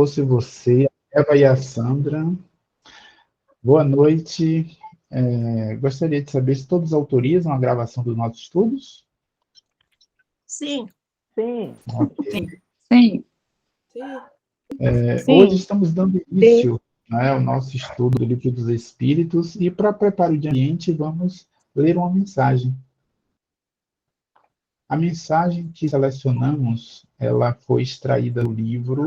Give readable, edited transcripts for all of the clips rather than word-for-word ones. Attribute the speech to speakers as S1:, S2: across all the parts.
S1: fosse você, a Eva e a Sandra. Boa noite. Gostaria de saber se todos autorizam a gravação dos nossos estudos.
S2: Sim.
S3: Sim.
S1: Ok.
S4: Sim.
S1: Hoje estamos dando início, né, ao nosso estudo do Livro dos Espíritos e, para preparo de ambiente, vamos ler uma mensagem. A mensagem que selecionamos, ela foi extraída do livro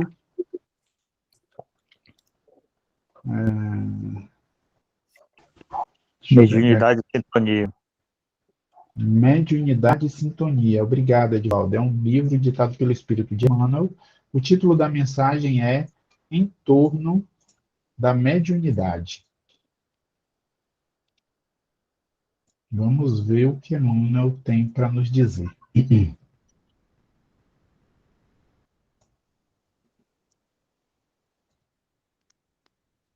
S3: Mediunidade e Sintonia.
S1: Mediunidade e Sintonia. Obrigado, Edvaldo. É um livro ditado pelo Espírito de Emmanuel. O título da mensagem é Em torno da mediunidade. Vamos ver o que Emmanuel tem para nos dizer.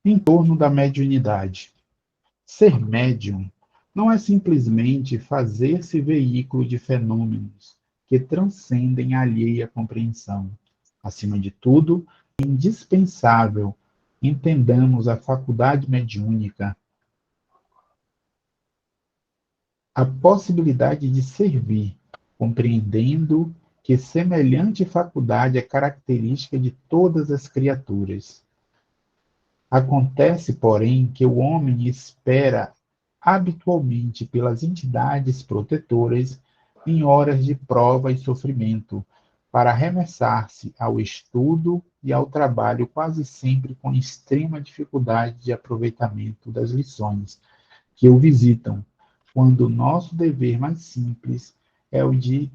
S1: Em torno da mediunidade. Ser médium não é simplesmente fazer-se veículo de fenômenos que transcendem a alheia compreensão. Acima de tudo, é indispensável entendamos a faculdade mediúnica, a possibilidade de servir, compreendendo que semelhante faculdade é característica de todas as criaturas. Acontece, porém, que o homem espera habitualmente pelas entidades protetoras em horas de prova e sofrimento, para arremessar-se ao estudo e ao trabalho, quase sempre com extrema dificuldade de aproveitamento das lições que o visitam, quando o nosso dever mais simples é o de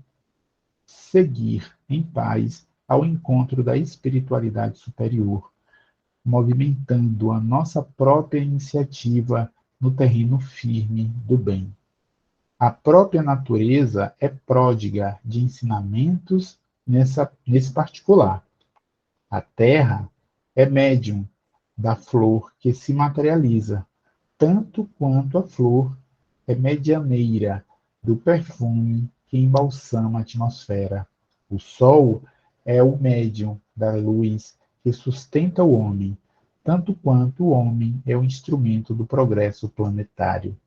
S1: seguir em paz ao encontro da espiritualidade superior, movimentando a nossa própria iniciativa no terreno firme do bem. A própria natureza é pródiga de ensinamentos nesse particular. A terra é médium da flor que se materializa, tanto quanto a flor é medianeira do perfume que embalsama a atmosfera. O sol é o médium da luz que sustenta o homem, tanto quanto o homem é o instrumento do progresso planetário.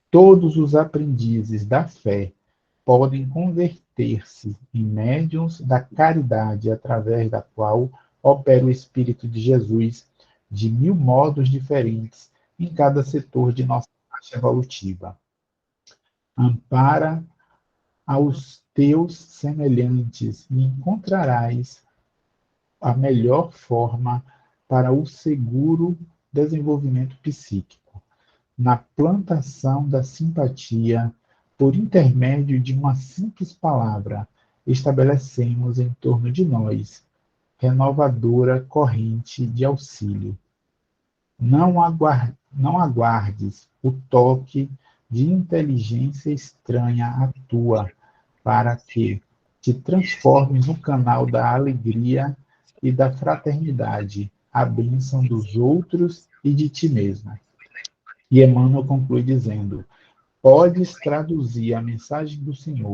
S1: Todos os aprendizes da fé podem converter-se em médiuns da caridade, através da qual opera o Espírito de Jesus de 1000 modos diferentes em cada setor de nossa marcha evolutiva. Ampara aos teus semelhantes e encontrarás a melhor forma para o seguro desenvolvimento psíquico, na plantação da simpatia, por intermédio de uma simples palavra, estabelecemos em torno de nós renovadora corrente de auxílio. Não aguardes o toque de inteligência estranha à tua, para que te transformes no canal da alegria e da fraternidade, a bênção dos outros e de ti mesmo. E Emmanuel conclui dizendo: podes traduzir a mensagem do Senhor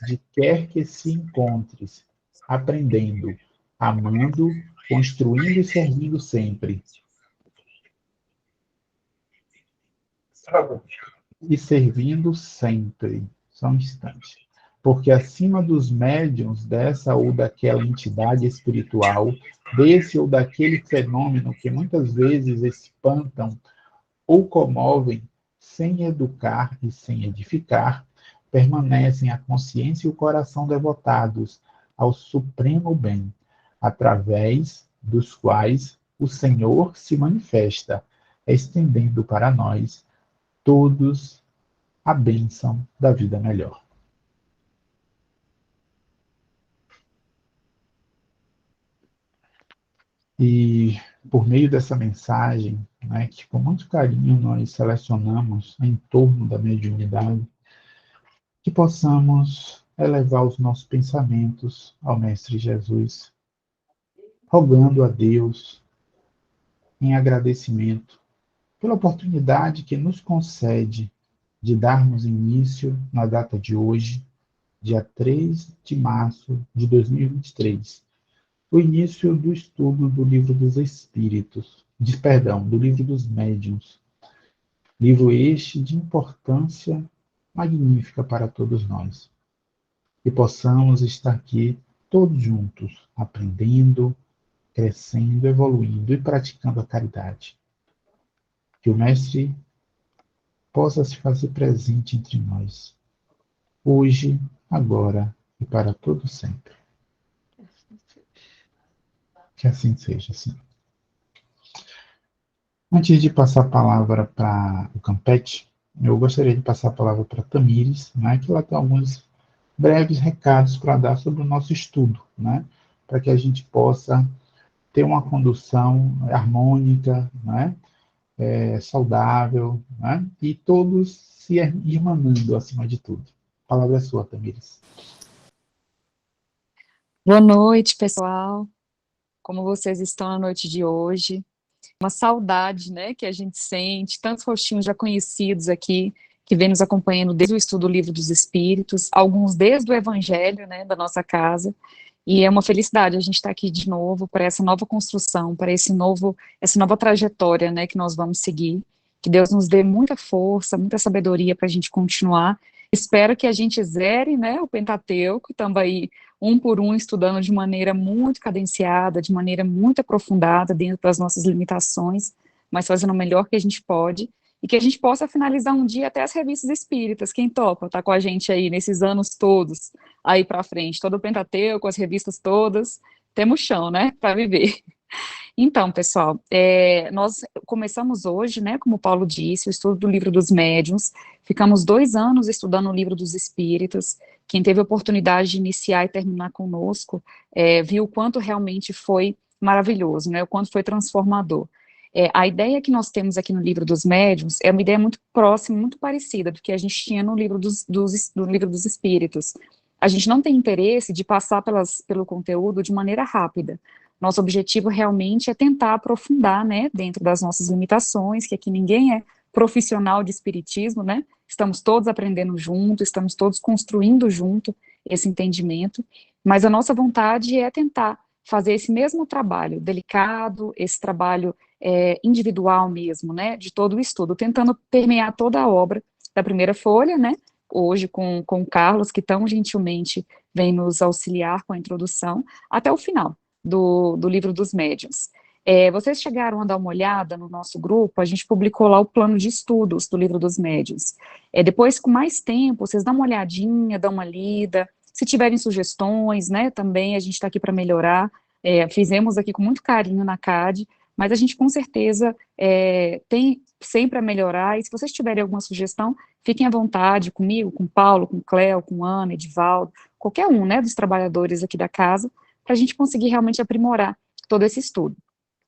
S1: de quer que se encontres, aprendendo, amando, construindo e servindo sempre. E servindo sempre. Só um instante. Porque acima dos médiuns dessa ou daquela entidade espiritual, desse ou daquele fenômeno que muitas vezes espantam ou comovem, sem educar e sem edificar, permanecem a consciência e o coração devotados ao supremo bem, através dos quais o Senhor se manifesta, estendendo para nós todos a bênção da vida melhor. E por meio dessa mensagem, né, que com muito carinho nós selecionamos em torno da mediunidade, que possamos elevar os nossos pensamentos ao Mestre Jesus, rogando a Deus em agradecimento pela oportunidade que nos concede de darmos início na data de hoje, dia 3 de março de 2023, o início do estudo do Livro dos Espíritos, do Livro dos Médiuns. Livro este de importância magnífica para todos nós. Que possamos estar aqui todos juntos, aprendendo, crescendo, evoluindo e praticando a caridade. Que o Mestre possa se fazer presente entre nós, hoje, agora e para todo sempre. Que assim seja, sim. Antes de passar a palavra para o Campete, eu gostaria de passar a palavra para a Tamires, né, que ela tem alguns breves recados para dar sobre o nosso estudo, né, para que a gente possa ter uma condução harmônica, né, saudável, né, e todos se irmanando acima de tudo. A palavra é sua, Tamires.
S4: Boa noite, pessoal. Como vocês estão na noite de hoje? Uma saudade, né, que a gente sente, tantos rostinhos já conhecidos aqui, que vem nos acompanhando desde o estudo do Livro dos Espíritos, alguns desde o Evangelho, né, da nossa casa, e é uma felicidade a gente estar aqui de novo para essa nova construção, para essa nova trajetória, né, que nós vamos seguir. Que Deus nos dê muita força, muita sabedoria para a gente continuar. Espero que a gente zere, né, o Pentateuco, também um por um, estudando de maneira muito cadenciada, de maneira muito aprofundada, dentro das nossas limitações, mas fazendo o melhor que a gente pode, e que a gente possa finalizar um dia até as revistas espíritas. Quem topa tá com a gente aí nesses anos todos, aí para frente, todo o Pentateuco, as revistas todas, temos chão, né, para viver. Então, pessoal, nós começamos hoje, né, como o Paulo disse, o estudo do Livro dos Médiuns. Ficamos 2 anos estudando o Livro dos Espíritos. Quem teve a oportunidade de iniciar e terminar conosco, viu o quanto realmente foi maravilhoso, né, o quanto foi transformador. A ideia que nós temos aqui no Livro dos Médiuns é uma ideia muito próxima, muito parecida do que a gente tinha no Livro do Livro dos Espíritos. A gente não tem interesse de passar pelo conteúdo de maneira rápida. Nosso objetivo realmente é tentar aprofundar, né, dentro das nossas limitações, que aqui ninguém é profissional de espiritismo, né, estamos todos aprendendo junto, estamos todos construindo junto esse entendimento, mas a nossa vontade é tentar fazer esse mesmo trabalho delicado, esse trabalho individual mesmo, né, de todo o estudo, tentando permear toda a obra da primeira folha, né, hoje com o Carlos, que tão gentilmente vem nos auxiliar com a introdução, até o final do Livro dos Médiuns. Vocês chegaram a dar uma olhada no nosso grupo, a gente publicou lá o plano de estudos do Livro dos Médiuns. Depois, com mais tempo, vocês dão uma olhadinha, dão uma lida, se tiverem sugestões, né, também a gente está aqui para melhorar, fizemos aqui com muito carinho na CAD, mas a gente com certeza tem sempre a melhorar, e se vocês tiverem alguma sugestão, fiquem à vontade comigo, com o Paulo, com o Cléo, com a Ana, Edivaldo, qualquer um, né, dos trabalhadores aqui da casa, para a gente conseguir realmente aprimorar todo esse estudo.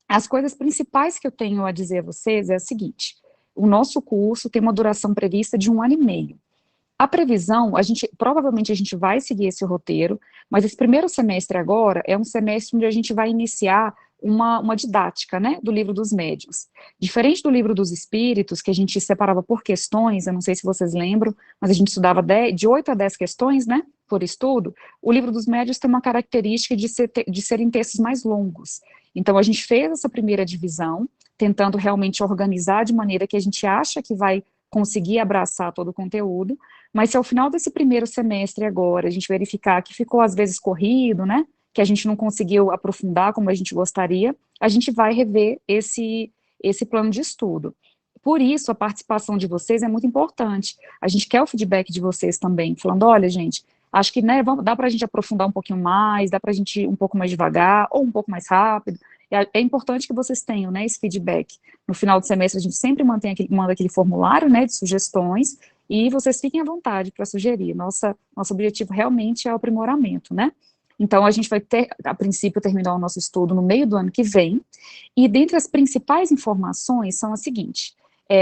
S4: As coisas principais que eu tenho a dizer a vocês é o seguinte: o nosso curso tem uma duração prevista de 1 ano e meio. A previsão, provavelmente a gente vai seguir esse roteiro, mas esse primeiro semestre agora é um semestre onde a gente vai iniciar uma didática, né, do Livro dos Médiuns. Diferente do Livro dos Espíritos, que a gente separava por questões, eu não sei se vocês lembram, mas a gente estudava de 8 a 10 questões, né, por estudo. O Livro dos Médiuns tem uma característica de serem textos mais longos. Então, a gente fez essa primeira divisão, tentando realmente organizar de maneira que a gente acha que vai conseguir abraçar todo o conteúdo, mas se ao final desse primeiro semestre agora a gente verificar que ficou às vezes corrido, né, que a gente não conseguiu aprofundar como a gente gostaria, a gente vai rever esse plano de estudo. Por isso, a participação de vocês é muito importante. A gente quer o feedback de vocês também, falando, olha, gente, acho que, né, dá para a gente aprofundar um pouquinho mais, dá para a gente ir um pouco mais devagar, ou um pouco mais rápido. É importante que vocês tenham, né, esse feedback. No final do semestre, a gente sempre manda aquele formulário, né, de sugestões, e vocês fiquem à vontade para sugerir. Nosso objetivo realmente é o aprimoramento, né? Então, a gente vai a princípio, terminar o nosso estudo no meio do ano que vem, e dentre as principais informações são as seguintes.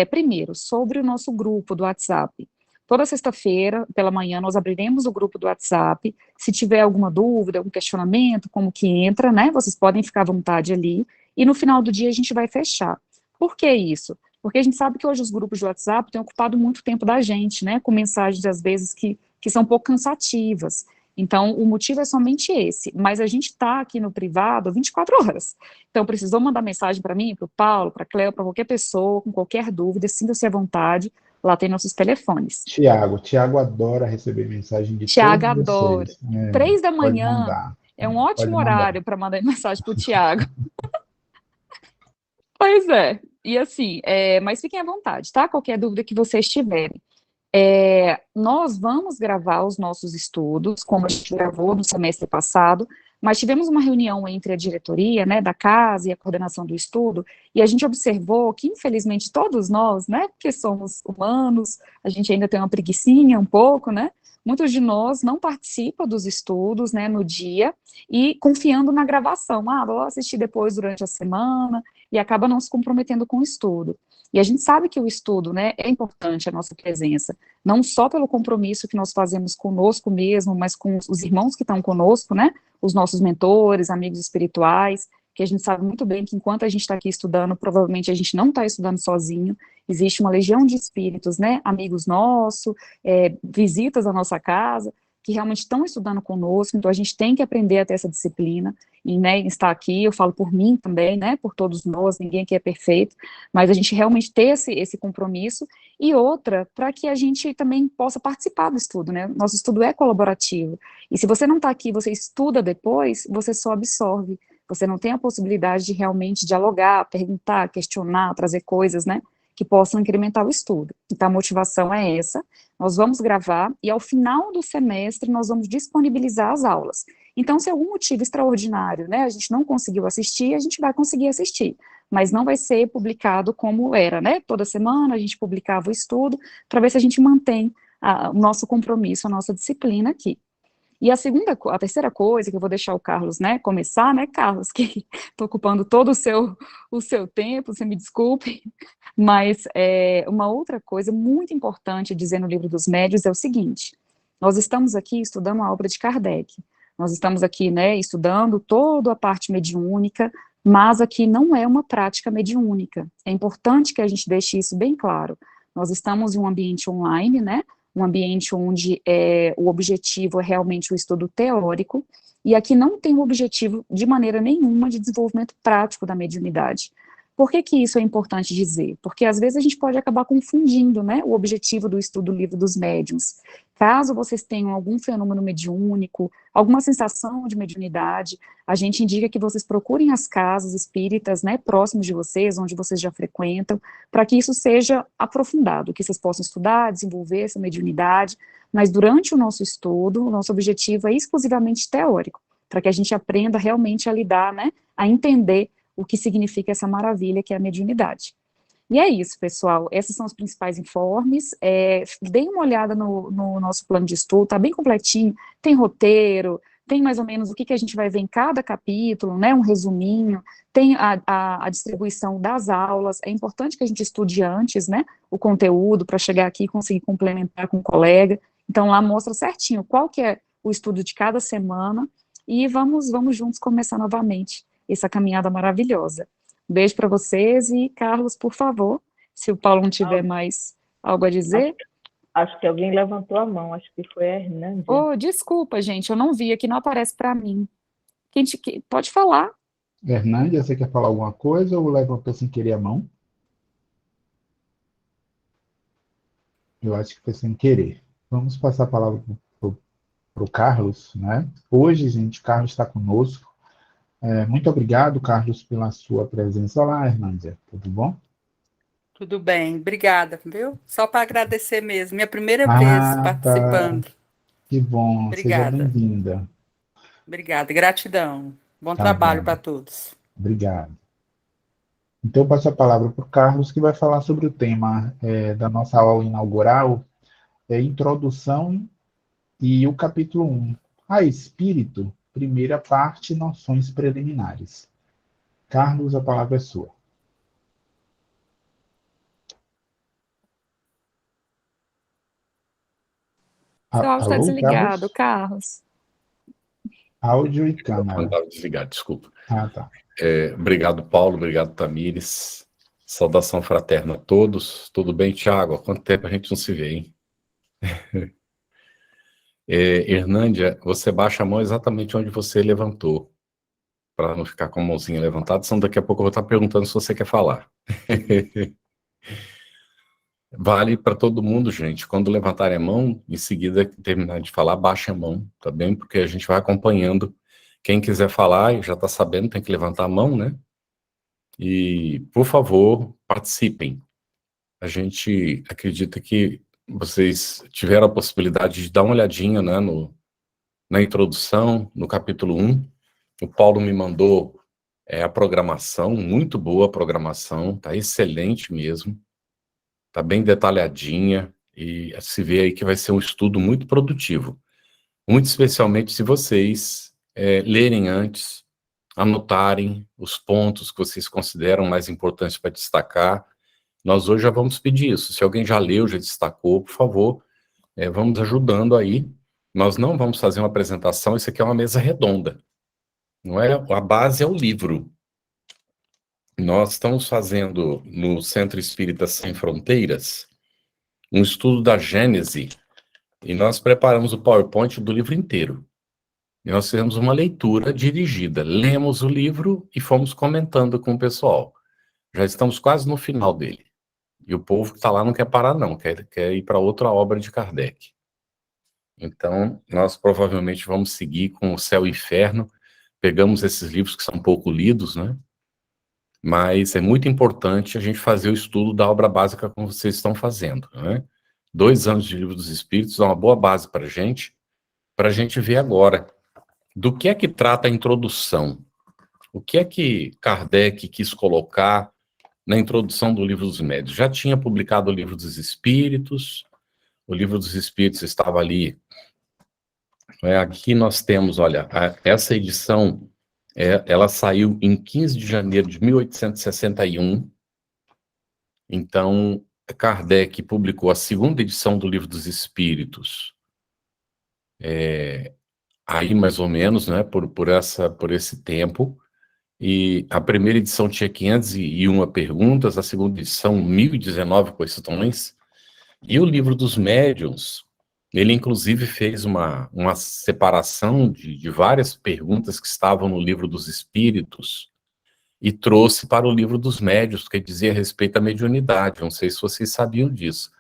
S4: Primeiro, sobre o nosso grupo do WhatsApp. Toda sexta-feira, pela manhã, nós abriremos o grupo do WhatsApp. Se tiver alguma dúvida, algum questionamento, como que entra, né, vocês podem ficar à vontade ali, e no final do dia a gente vai fechar. Por que isso? Porque a gente sabe que hoje os grupos de WhatsApp têm ocupado muito tempo da gente, né, com mensagens, às vezes, que são um pouco cansativas. Então, o motivo é somente esse, mas a gente está aqui no privado 24 horas. Então, precisou mandar mensagem para mim, para o Paulo, para a Cleo, para qualquer pessoa, com qualquer dúvida, sinta-se à vontade, lá tem nossos telefones.
S1: Tiago adora receber mensagem de
S4: Tiago
S1: todos
S4: adora.
S1: vocês.
S4: 3 da
S1: Pode
S4: manhã
S1: mandar.
S4: é um
S1: Pode
S4: ótimo
S1: mandar.
S4: horário para mandar mensagem para o Tiago. Pois é, e assim, mas fiquem à vontade, tá? Qualquer dúvida que vocês tiverem. Nós vamos gravar os nossos estudos, como a gente gravou no semestre passado, mas tivemos uma reunião entre a diretoria, né, da casa e a coordenação do estudo, e a gente observou que, infelizmente, todos nós, né, porque somos humanos, a gente ainda tem uma preguicinha um pouco, né, muitos de nós não participam dos estudos, né, no dia, e confiando na gravação, vou assistir depois durante a semana, e acaba não se comprometendo com o estudo. E a gente sabe que o estudo, né, é importante a nossa presença, não só pelo compromisso que nós fazemos conosco mesmo, mas com os irmãos que estão conosco, né, os nossos mentores, amigos espirituais, que a gente sabe muito bem que enquanto a gente está aqui estudando, provavelmente a gente não está estudando sozinho, existe uma legião de espíritos, né, amigos nossos, visitas à nossa casa, que realmente estão estudando conosco, então a gente tem que aprender a ter essa disciplina, e, né, estar aqui, eu falo por mim também, né, por todos nós, ninguém aqui é perfeito, mas a gente realmente ter esse compromisso, e outra, para que a gente também possa participar do estudo, né, nosso estudo é colaborativo, e se você não está aqui, você estuda depois, você só absorve, você não tem a possibilidade de realmente dialogar, perguntar, questionar, trazer coisas, né, que possam incrementar o estudo. Então, a motivação é essa, nós vamos gravar, e ao final do semestre, nós vamos disponibilizar as aulas. Então, se algum motivo extraordinário, né, a gente não conseguiu assistir, a gente vai conseguir assistir, mas não vai ser publicado como era, né, toda semana a gente publicava o estudo, para ver se a gente mantém o nosso compromisso, a nossa disciplina aqui. E a terceira coisa, que eu vou deixar o Carlos, né, começar, né, Carlos, que estou ocupando todo o seu tempo, você me desculpe, mas uma outra coisa muito importante a dizer no Livro dos Médiuns é o seguinte, nós estamos aqui estudando a obra de Kardec, nós estamos aqui, né, estudando toda a parte mediúnica, mas aqui não é uma prática mediúnica, é importante que a gente deixe isso bem claro, nós estamos em um ambiente online, né, um ambiente onde o objetivo é realmente o estudo teórico, e aqui não tem o objetivo, de maneira nenhuma, de desenvolvimento prático da mediunidade. Por que que isso é importante dizer? Porque às vezes a gente pode acabar confundindo, né, o objetivo do estudo do Livro dos Médiuns. Caso vocês tenham algum fenômeno mediúnico, alguma sensação de mediunidade, a gente indica que vocês procurem as casas espíritas, né, próximos de vocês, onde vocês já frequentam, para que isso seja aprofundado, que vocês possam estudar, desenvolver essa mediunidade, mas durante o nosso estudo, o nosso objetivo é exclusivamente teórico, para que a gente aprenda realmente a lidar, né, a entender o que significa essa maravilha que é a mediunidade. E é isso, pessoal, esses são os principais informes, deem uma olhada no nosso plano de estudo, tá bem completinho, tem roteiro, tem mais ou menos o que a gente vai ver em cada capítulo, né, um resuminho, tem a distribuição das aulas, é importante que a gente estude antes, né, o conteúdo, para chegar aqui e conseguir complementar com o colega, então lá mostra certinho qual que é o estudo de cada semana, e vamos juntos começar novamente essa caminhada maravilhosa. Um beijo para vocês, e Carlos, por favor, se o Paulo não tiver mais algo a dizer.
S3: Acho que alguém levantou a mão, acho que foi a Hernândia.
S4: Oh, desculpa, gente, eu não vi, aqui não aparece para mim. Pode falar.
S1: Hernândia, você quer falar alguma coisa ou levantou sem querer a mão? Eu acho que foi sem querer. Vamos passar a palavra para o Carlos, né? Hoje, gente, o Carlos está conosco. Muito obrigado, Carlos, pela sua presença. Olá, Hernândia, tudo bom?
S5: Tudo bem, obrigada, viu? Só para agradecer mesmo, minha primeira vez
S1: Ah, tá.
S5: participando.
S1: Que bom. Seja
S5: Obrigada,
S1: bem-vinda.
S5: obrigada, gratidão. Bom
S1: Tá
S5: trabalho
S1: bom.
S5: para todos.
S1: Obrigado. Então, eu passo a palavra para o Carlos, que vai falar sobre o tema da nossa aula inaugural, Introdução e o capítulo 1, A Espírito, primeira parte, Noções Preliminares. Carlos, a palavra é sua.
S4: Seu áudio está
S1: Alô,
S4: desligado,
S1: Carlos?
S4: Carlos.
S1: Áudio e
S6: Eu
S1: câmera.
S6: estava desligado, desculpa.
S1: Ah, tá.
S6: Obrigado, Paulo, obrigado, Tamires. Saudação fraterna a todos. Tudo bem, Thiago? Há quanto tempo a gente não se vê, hein? Hernândia, você baixa a mão exatamente onde você levantou, para não ficar com a mãozinha levantada, senão daqui a pouco eu vou estar perguntando se você quer falar. Vale para todo mundo, gente. Quando levantarem a mão, em seguida que terminar de falar, baixa a mão, tá bem? Porque a gente vai acompanhando. Quem quiser falar, já está sabendo, tem que levantar a mão, né? E, por favor, participem. A gente acredita que vocês tiveram a possibilidade de dar uma olhadinha, né, na introdução, no capítulo 1. O Paulo me mandou a programação, muito boa a programação, tá excelente mesmo, tá bem detalhadinha, e se vê aí que vai ser um estudo muito produtivo. Muito especialmente se vocês lerem antes, anotarem os pontos que vocês consideram mais importantes para destacar. Nós hoje já vamos pedir isso. Se alguém já leu, já destacou, por favor, vamos ajudando aí. Nós não vamos fazer uma apresentação, isso aqui é uma mesa redonda. Não é? A base é o livro. Nós estamos fazendo no Centro Espírita Sem Fronteiras um estudo da Gênese e nós preparamos o PowerPoint do livro inteiro. E nós fizemos uma leitura dirigida. Lemos o livro e fomos comentando com o pessoal. Já estamos quase no final dele. E o povo que está lá não quer parar, não. Quer ir para outra obra de Kardec. Então, nós provavelmente vamos seguir com o Céu e Inferno. Pegamos esses livros que são pouco lidos, né? Mas é muito importante a gente fazer o estudo da obra básica como vocês estão fazendo, né? 2 anos de Livro dos Espíritos é uma boa base para a gente ver agora do que é que trata a introdução. O que é que Kardec quis colocar na introdução do Livro dos Médiuns? Já tinha publicado o Livro dos Espíritos, o Livro dos Espíritos estava ali. Aqui nós temos, olha, essa edição, ela saiu em 15 de janeiro de 1861. Então, Kardec publicou a 2ª edição do Livro dos Espíritos, aí mais ou menos, né, por esse tempo. E a primeira edição tinha 501 perguntas, a segunda edição 1019 questões, e o Livro dos Médiuns, ele inclusive fez uma separação de várias perguntas que estavam no Livro dos Espíritos e trouxe para o Livro dos Médiuns, que dizia respeito à mediunidade. Não sei se vocês sabiam disso,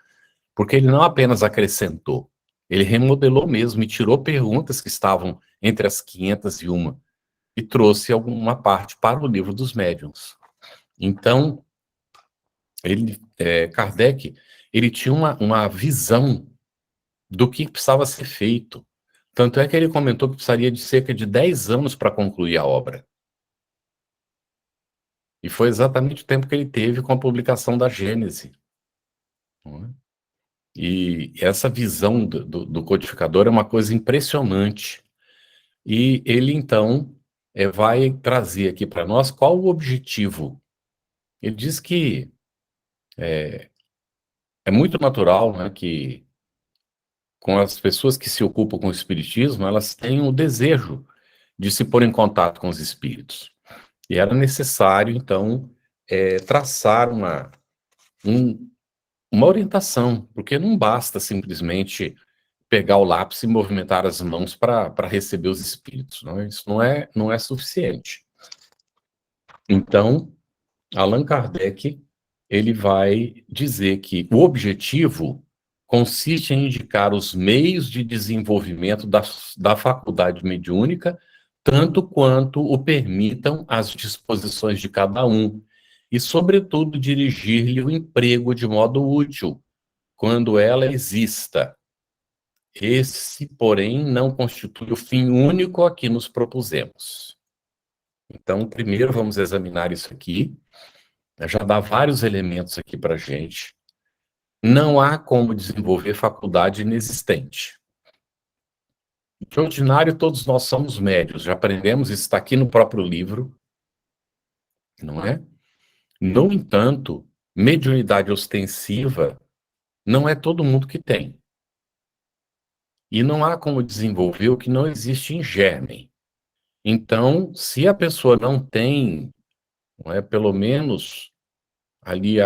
S6: porque ele não apenas acrescentou, ele remodelou mesmo e tirou perguntas que estavam entre as 501 e trouxe alguma parte para o Livro dos Médiuns. Então, Kardec, ele tinha uma visão do que precisava ser feito. Tanto é que ele comentou que precisaria de cerca de 10 anos para concluir a obra. E foi exatamente o tempo que ele teve com a publicação da Gênese. E essa visão do codificador é uma coisa impressionante. E ele, então, vai trazer aqui para nós qual o objetivo. Ele diz que é muito natural, né, que com as pessoas que se ocupam com o espiritismo, elas têm o desejo de se pôr em contato com os espíritos. E era necessário, então, traçar uma orientação, porque não basta simplesmente pegar o lápis e movimentar as mãos para receber os espíritos. Não? Isso não é suficiente. Então, Allan Kardec, ele vai dizer que o objetivo consiste em indicar os meios de desenvolvimento da faculdade mediúnica, tanto quanto o permitam as disposições de cada um, e, sobretudo, dirigir-lhe o emprego de modo útil, quando ela exista. Esse, porém, não constitui o fim único a que nos propusemos. Então, primeiro vamos examinar isso aqui, já dá vários elementos aqui para a gente. Não há como desenvolver faculdade inexistente. De ordinário, todos nós somos médios, já aprendemos, isso está aqui no próprio livro, não é? No entanto, mediunidade ostensiva não é todo mundo que tem. E não há como desenvolver o que não existe em germe. Então, se a pessoa não tem, não é, pelo menos ali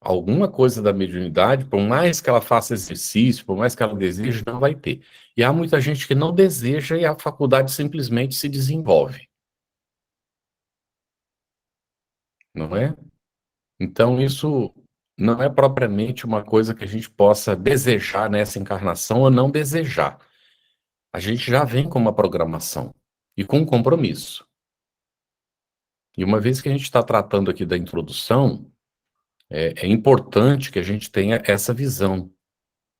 S6: alguma coisa da mediunidade, por mais que ela faça exercício, por mais que ela deseje, não vai ter. E há muita gente que não deseja e a faculdade simplesmente se desenvolve. Não é? Então, isso não é propriamente uma coisa que a gente possa desejar nessa encarnação ou não desejar. A gente já vem com uma programação e com um compromisso. E uma vez que a gente está tratando aqui da introdução, é importante que a gente tenha essa visão.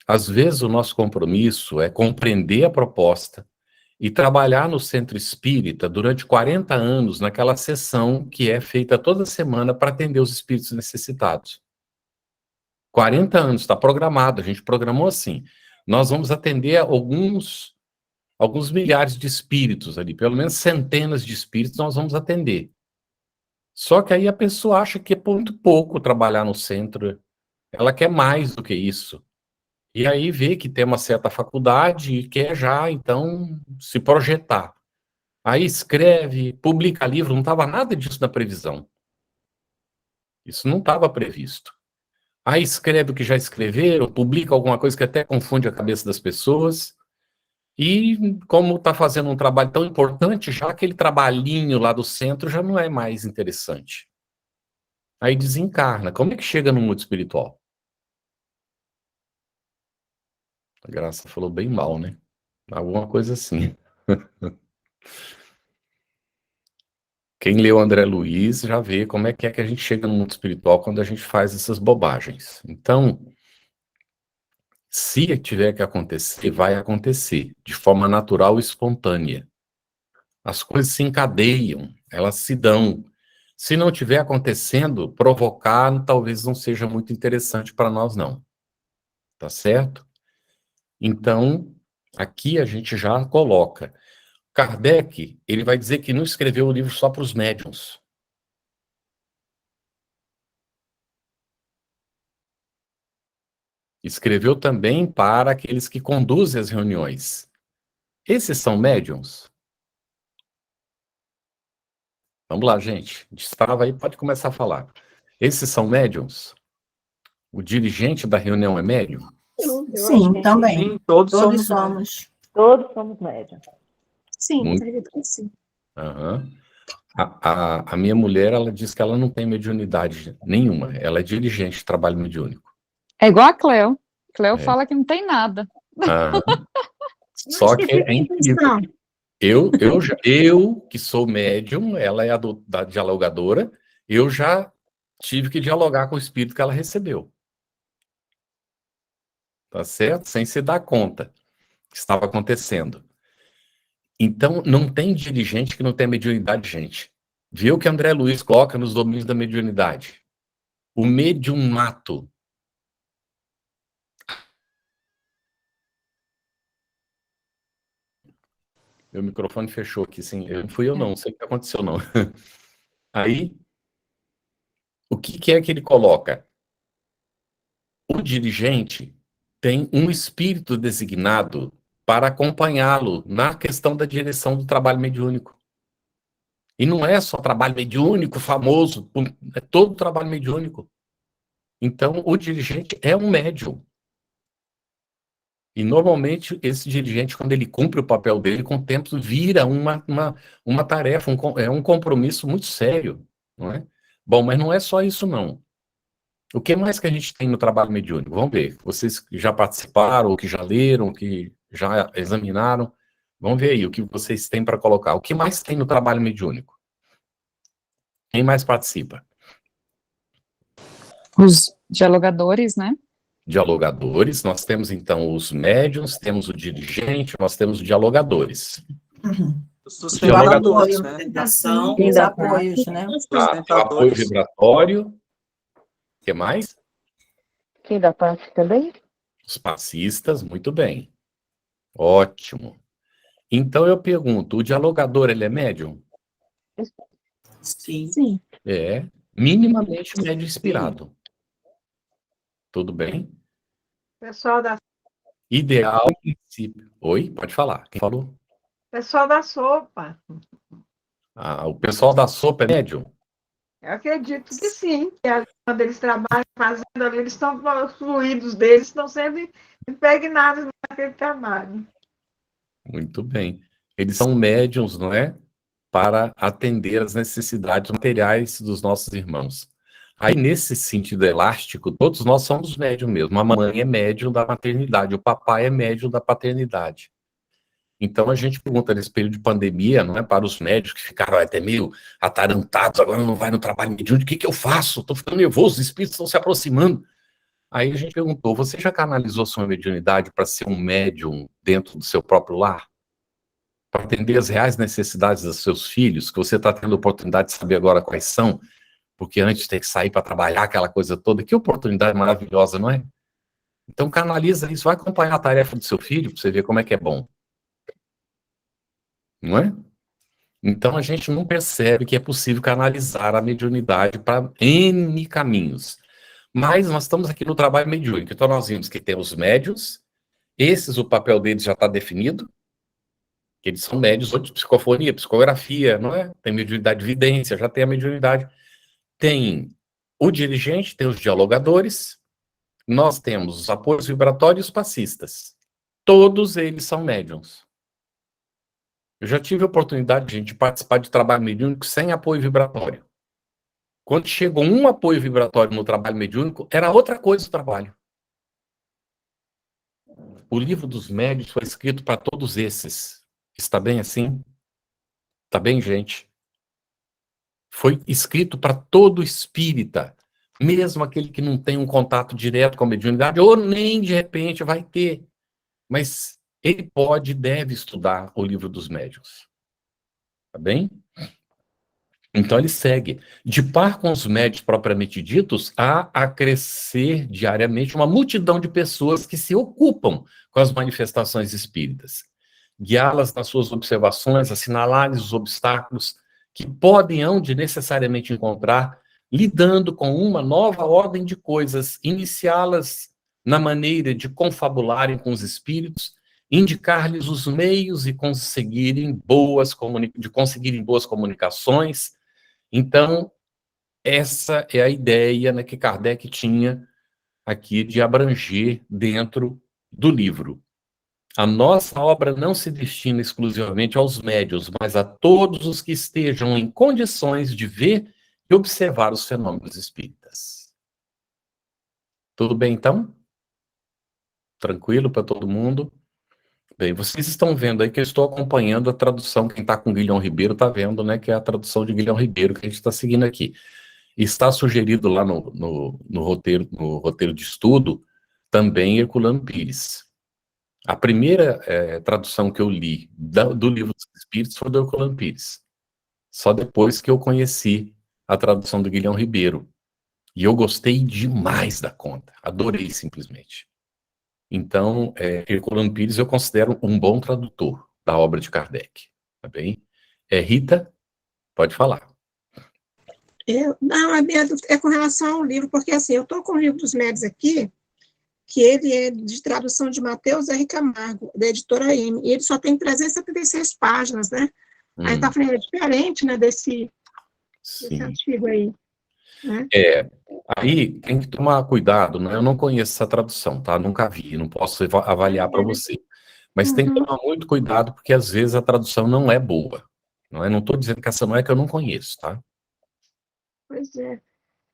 S6: Às vezes, o nosso compromisso é compreender a proposta e trabalhar no centro espírita durante 40 anos, naquela sessão que é feita toda semana para atender os espíritos necessitados. 40 anos, está programado, a gente programou assim. Nós vamos atender alguns milhares de espíritos ali, pelo menos centenas de espíritos nós vamos atender. Só que aí a pessoa acha que é muito pouco trabalhar no centro, ela quer mais do que isso. E aí vê que tem uma certa faculdade e quer já, então, se projetar. Aí escreve, publica livro, não estava nada disso na previsão. Isso não estava previsto. Aí escreve o que já escreveram, publica alguma coisa que até confunde a cabeça das pessoas. E como está fazendo um trabalho tão importante, já aquele trabalhinho lá do centro já não é mais interessante. Aí desencarna. Como é que chega no mundo espiritual? A Graça falou bem mal, né? Alguma coisa assim. Quem leu André Luiz já vê como é que a gente chega no mundo espiritual quando a gente faz essas bobagens. Então, se tiver que acontecer, vai acontecer, de forma natural e espontânea. As coisas se encadeiam, elas se dão. Se não estiver acontecendo, provocar talvez não seja muito interessante para nós, não. Tá certo? Então, aqui a gente já coloca. Kardec, ele vai dizer que não escreveu o livro só para os médiuns. Escreveu também para aqueles que conduzem as reuniões. Esses são médiuns? Vamos lá, gente. Destrava aí, pode começar a falar. Esses são médiuns? O dirigente da reunião é médium?
S2: Sim, também.
S7: Sim, todos
S2: Todos
S7: somos.
S2: somos.
S3: Todos somos médiums.
S2: Sim,
S6: Muito.
S2: acredito que sim.
S6: Aham. A minha mulher, ela diz que ela não tem mediunidade nenhuma. Ela é dirigente de trabalho mediúnico.
S4: É igual a Cleo. Cleo
S6: É.
S4: fala que não tem nada.
S6: Aham. Só que é incrível.
S2: Não.
S6: Eu, que sou médium, ela é da dialogadora, eu já tive que dialogar com o espírito que ela recebeu. Tá certo? Sem se dar conta que estava acontecendo. Então, não tem dirigente que não tem mediunidade, gente. Viu o que André Luiz coloca nos domínios da mediunidade? O mediunato. Meu microfone fechou aqui, sim. Não fui eu, não sei o que aconteceu, não. Aí, o que é que ele coloca? O dirigente tem um espírito designado para acompanhá-lo na questão da direção do trabalho mediúnico. E não é só trabalho mediúnico famoso, é todo trabalho mediúnico. Então, o dirigente é um médium. E, normalmente, esse dirigente, quando ele cumpre o papel dele, com o tempo vira uma tarefa, é um compromisso muito sério, não é? Bom, mas não é só isso, não. O que mais que a gente tem no trabalho mediúnico? Vamos ver. Vocês que já participaram, ou que já leram, que já examinaram, vamos ver aí o que vocês têm para colocar. O que mais tem no trabalho mediúnico? Quem mais participa?
S4: Os dialogadores, né?
S6: Dialogadores. Nós temos, então, os médiuns, temos o dirigente, nós temos os dialogadores.
S7: Os sustentáculos, né?
S2: Sustentação,
S3: Sim,
S2: os
S3: da
S2: apoios, né?
S6: O apoio vibratório. O que mais?
S3: Quem da parte também?
S6: Os passistas, muito bem. Ótimo. Então, eu pergunto, o dialogador, ele é médium?
S7: Sim.
S2: Sim.
S6: É, minimamente médio inspirado. Tudo bem?
S8: Pessoal da,
S6: Ideal, em princípio. Oi, pode falar. Quem falou?
S8: pessoal da sopa.
S6: Ah, o pessoal da sopa é médium?
S8: Eu acredito que sim, quando eles trabalham fazendo ali, eles estão, os fluidos deles estão sendo impregnados naquele trabalho.
S6: Muito bem. Eles são médiums, não é? Para atender às necessidades materiais dos nossos irmãos. Aí, nesse sentido elástico, todos nós somos médium mesmo. A mãe é médium da maternidade, o papai é médium da paternidade. Então, a gente pergunta nesse período de pandemia, não é, para os médicos que ficaram até meio atarantados, agora não vai no trabalho mediúnico, o que eu faço? Estou ficando nervoso, os espíritos estão se aproximando. Aí a gente perguntou, você já canalizou sua mediunidade para ser um médium dentro do seu próprio lar? Para atender as reais necessidades dos seus filhos, que você está tendo oportunidade de saber agora quais são, porque antes tem que sair para trabalhar, aquela coisa toda. Que oportunidade maravilhosa, não é? Então canaliza isso, vai acompanhar a tarefa do seu filho, para você ver como é que é bom. Não é? Então a gente não percebe que é possível canalizar a mediunidade para N caminhos. Mas nós estamos aqui no trabalho mediúnico, então nós vimos que temos médios, esses o papel deles já está definido, que eles são médios de psicofonia, psicografia, não é? Tem mediunidade de vidência, já tem a mediunidade. Tem o dirigente, tem os dialogadores, nós temos os apoios vibratórios e os passistas. Todos eles são médiums. Eu já tive a oportunidade, gente, de participar de trabalho mediúnico sem apoio vibratório. Quando chegou um apoio vibratório no trabalho mediúnico, era outra coisa o trabalho. O livro dos médiuns foi escrito para todos esses. Está bem assim? Está bem, gente? Foi escrito para todo espírita, mesmo aquele que não tem um contato direto com a mediunidade, ou nem de repente vai ter. Mas ele pode e deve estudar o livro dos médiuns. Tá bem? Então ele segue. De par com os médiuns propriamente ditos, há a crescer diariamente uma multidão de pessoas que se ocupam com as manifestações espíritas. Guiá-las nas suas observações, assinalar-lhes os obstáculos que podem hão de necessariamente encontrar, lidando com uma nova ordem de coisas, iniciá-las na maneira de confabularem com os espíritos, indicar-lhes os meios de conseguirem boas comunicações. Então, essa é a ideia, né, que Kardec tinha aqui de abranger dentro do livro. A nossa obra não se destina exclusivamente aos médiuns, mas a todos os que estejam em condições de ver e observar os fenômenos espíritas. Tudo bem, então? Tranquilo para todo mundo? Bem, vocês estão vendo aí que eu estou acompanhando a tradução, quem está com Guilherme Ribeiro está vendo, né, que é a tradução de Guilherme Ribeiro que a gente está seguindo aqui. E está sugerido lá no roteiro de estudo também Herculano Pires. A primeira tradução que eu li do Livro dos Espíritos foi do Herculano Pires. Só depois que eu conheci a tradução do Guilherme Ribeiro. E eu gostei demais da conta. Adorei, simplesmente. Então, Herculano Pires eu considero um bom tradutor da obra de Kardec. Tá bem? Rita, pode falar.
S2: Não, a minha dúvida é com relação ao livro, porque assim, eu estou com o livro dos médiuns aqui, que ele é de tradução de Mateus R. Camargo, da editora M, e ele só tem 376 páginas, né? Aí está falando, é diferente, né, desse artigo aí. Né?
S6: Aí tem que tomar cuidado, né? Eu não conheço essa tradução, tá? Nunca vi, não posso avaliar para você. Mas tem que tomar muito cuidado, porque às vezes a tradução não é boa. Não é? Não estou dizendo que essa não é que eu não conheço, tá?
S2: Pois é.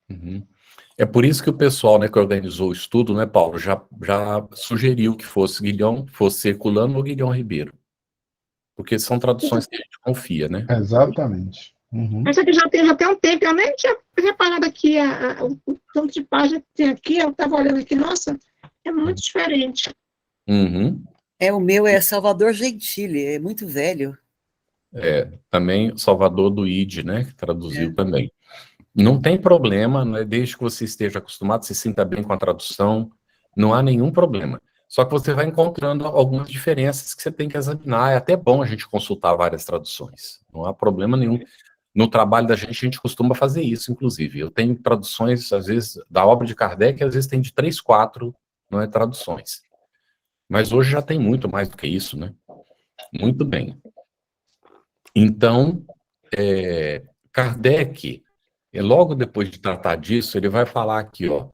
S6: Uhum. É por isso que o pessoal, né, que organizou o estudo, né, Paulo, já sugeriu que fosse Herculano ou Guilherme Ribeiro. Porque são traduções que a gente confia, né?
S1: Exatamente. Uhum.
S2: Mas aqui já tem um tempo, eu nem tinha reparado aqui o tanto de página que tem aqui, eu estava olhando aqui, nossa, é muito diferente.
S6: Uhum.
S9: O meu é Salvador Gentili, é muito velho.
S6: Também Salvador do Ide, né, que traduziu também. Não tem problema, né, desde que você esteja acostumado, se sinta bem com a tradução, não há nenhum problema. Só que você vai encontrando algumas diferenças que você tem que examinar. É até bom a gente consultar várias traduções. Não há problema nenhum. No trabalho da gente, a gente costuma fazer isso, inclusive. Eu tenho traduções, às vezes, da obra de Kardec, às vezes tem de 3, 4, não é, traduções. Mas hoje já tem muito mais do que isso, né? Muito bem. Então, Kardec, E logo depois de tratar disso, ele vai falar aqui, ó,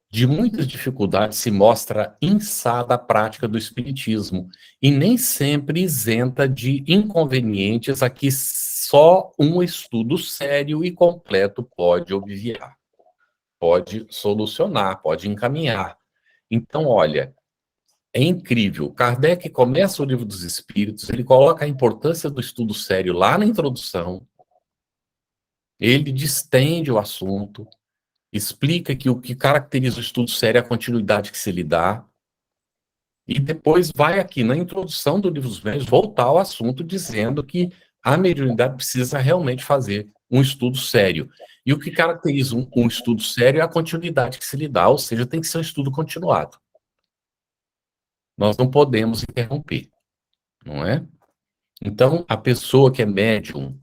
S6: de muitas dificuldades se mostra insada a prática do espiritismo e nem sempre isenta de inconvenientes a que só um estudo sério e completo pode obviar, pode solucionar, pode encaminhar. Então, olha, é incrível. Kardec começa o Livro dos Espíritos, ele coloca a importância do estudo sério lá na introdução, ele distende o assunto, explica que o que caracteriza o estudo sério é a continuidade que se lhe dá, e depois vai aqui na introdução do Livro dos Médiuns voltar ao assunto dizendo que a mediunidade precisa realmente fazer um estudo sério. E o que caracteriza um estudo sério é a continuidade que se lhe dá, ou seja, tem que ser um estudo continuado. Nós não podemos interromper, não é? Então, a pessoa que é médium,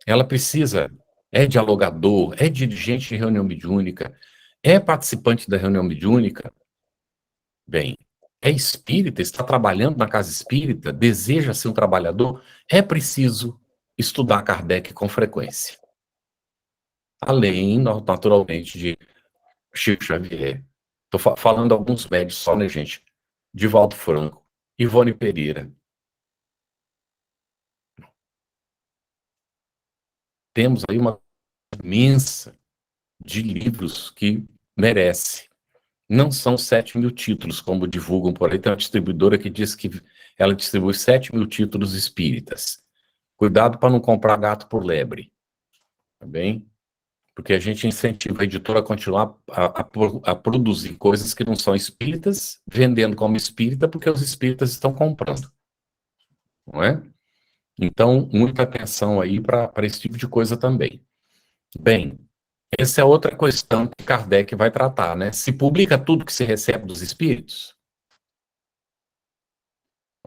S6: ela precisa, é dialogador, é dirigente de reunião mediúnica, é participante da reunião mediúnica, bem, é espírita, está trabalhando na casa espírita, deseja ser um trabalhador, é preciso estudar Kardec com frequência. Além, naturalmente, de Chico Xavier. Estou falando alguns médios só, né, gente? Divaldo Franco, Ivone Pereira. Temos aí uma imensa de livros que merece. Não são 7.000 títulos, como divulgam por aí. Tem uma distribuidora que diz que ela distribui 7.000 títulos espíritas. Cuidado para não comprar gato por lebre. Tá bem? Porque a gente incentiva a editora a continuar a produzir coisas que não são espíritas, vendendo como espírita, porque os espíritas estão comprando. Não é? Então, muita atenção aí para esse tipo de coisa também. Bem, essa é outra questão que Kardec vai tratar, né? Se publica tudo que se recebe dos espíritos?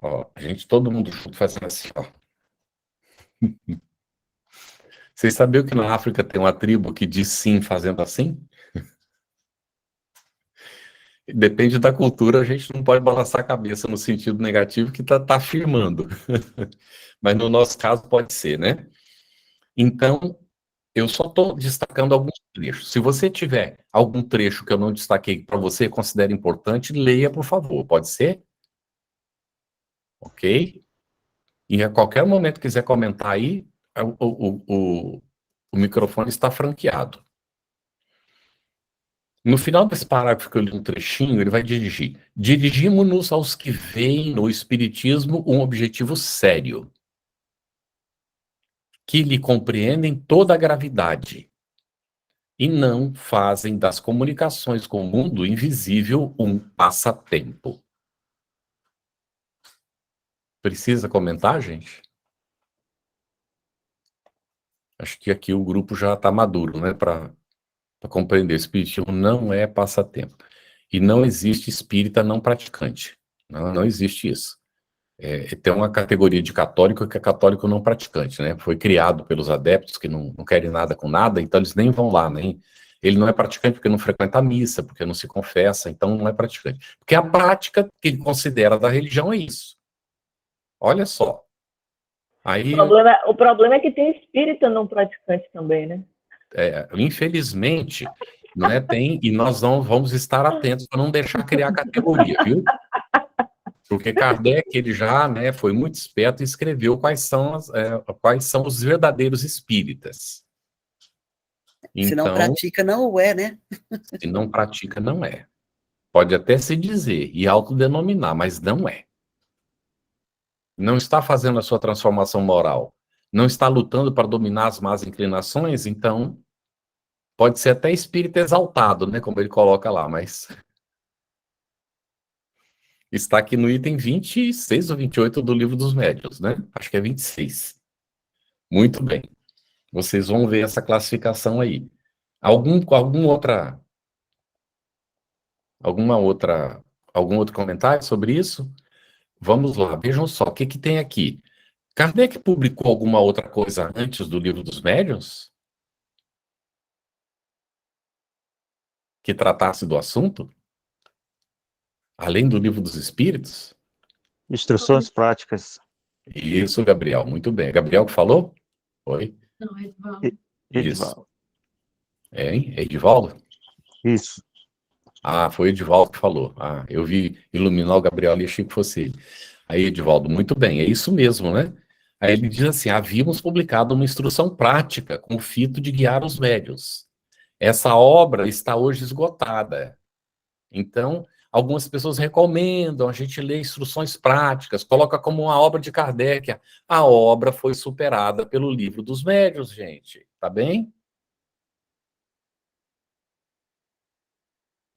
S6: Ó, a gente, todo mundo junto fazendo assim, ó. Vocês sabiam que na África tem uma tribo que diz sim fazendo assim? Depende da cultura, a gente não pode balançar a cabeça no sentido negativo que tá afirmando. Mas no nosso caso pode ser, né? Então, eu só estou destacando alguns trechos. Se você tiver algum trecho que eu não destaquei para você, considere importante, leia, por favor. Pode ser? Ok? E a qualquer momento quiser comentar aí, o microfone está franqueado. No final desse parágrafo que eu li um trechinho, ele vai dirigir. Dirigimos-nos aos que veem no Espiritismo um objetivo sério, que lhe compreendem toda a gravidade e não fazem das comunicações com o mundo invisível um passatempo. Precisa comentar, gente? Acho que aqui o grupo já está maduro, né, para compreender. O espiritismo não é passatempo. E não existe espírita não praticante. Não existe isso. Tem uma categoria de católico que é católico não praticante, né? Foi criado pelos adeptos que não querem nada com nada, então eles nem vão lá, nem... Ele não é praticante porque não frequenta a missa, porque não se confessa, então não é praticante. Porque a prática que ele considera da religião é isso. Olha só. Aí,
S3: o problema é que tem espírita não praticante também, né?
S6: Infelizmente, né, tem, e nós não vamos estar atentos para não deixar criar categoria, viu? Porque Kardec, ele já, né, foi muito esperto e escreveu quais são os verdadeiros espíritas.
S9: Se não pratica, não o é, né?
S6: Se não pratica, não é. Pode até se dizer e autodenominar, mas não é. Não está fazendo a sua transformação moral. Não está lutando para dominar as más inclinações, então pode ser até espírito exaltado, né, como ele coloca lá, mas está aqui no item 26 ou 28 do Livro dos Médiuns, né? Acho que é 26. Muito bem. Vocês vão ver essa classificação aí. Algum outro comentário sobre isso? Vamos lá, vejam só, o que tem aqui? Kardec publicou alguma outra coisa antes do Livro dos Médiuns? Que tratasse do assunto? Além do Livro dos Espíritos?
S10: Instruções práticas.
S6: Isso, Gabriel, muito bem. Gabriel que falou? Oi?
S8: Não, Edvaldo.
S6: Isso. Hein? É Edivaldo?
S10: Isso.
S6: Ah, foi o Edivaldo que falou. Ah, eu vi iluminar o Gabriel e achei que fosse ele. Aí, Edivaldo, muito bem, é isso mesmo, né? Aí ele diz assim: havíamos publicado uma instrução prática com o fito de guiar os médiuns. Essa obra está hoje esgotada. Então, algumas pessoas recomendam a gente ler instruções práticas, coloca como uma obra de Kardec. A obra foi superada pelo Livro dos Médiuns, gente. Tá bem?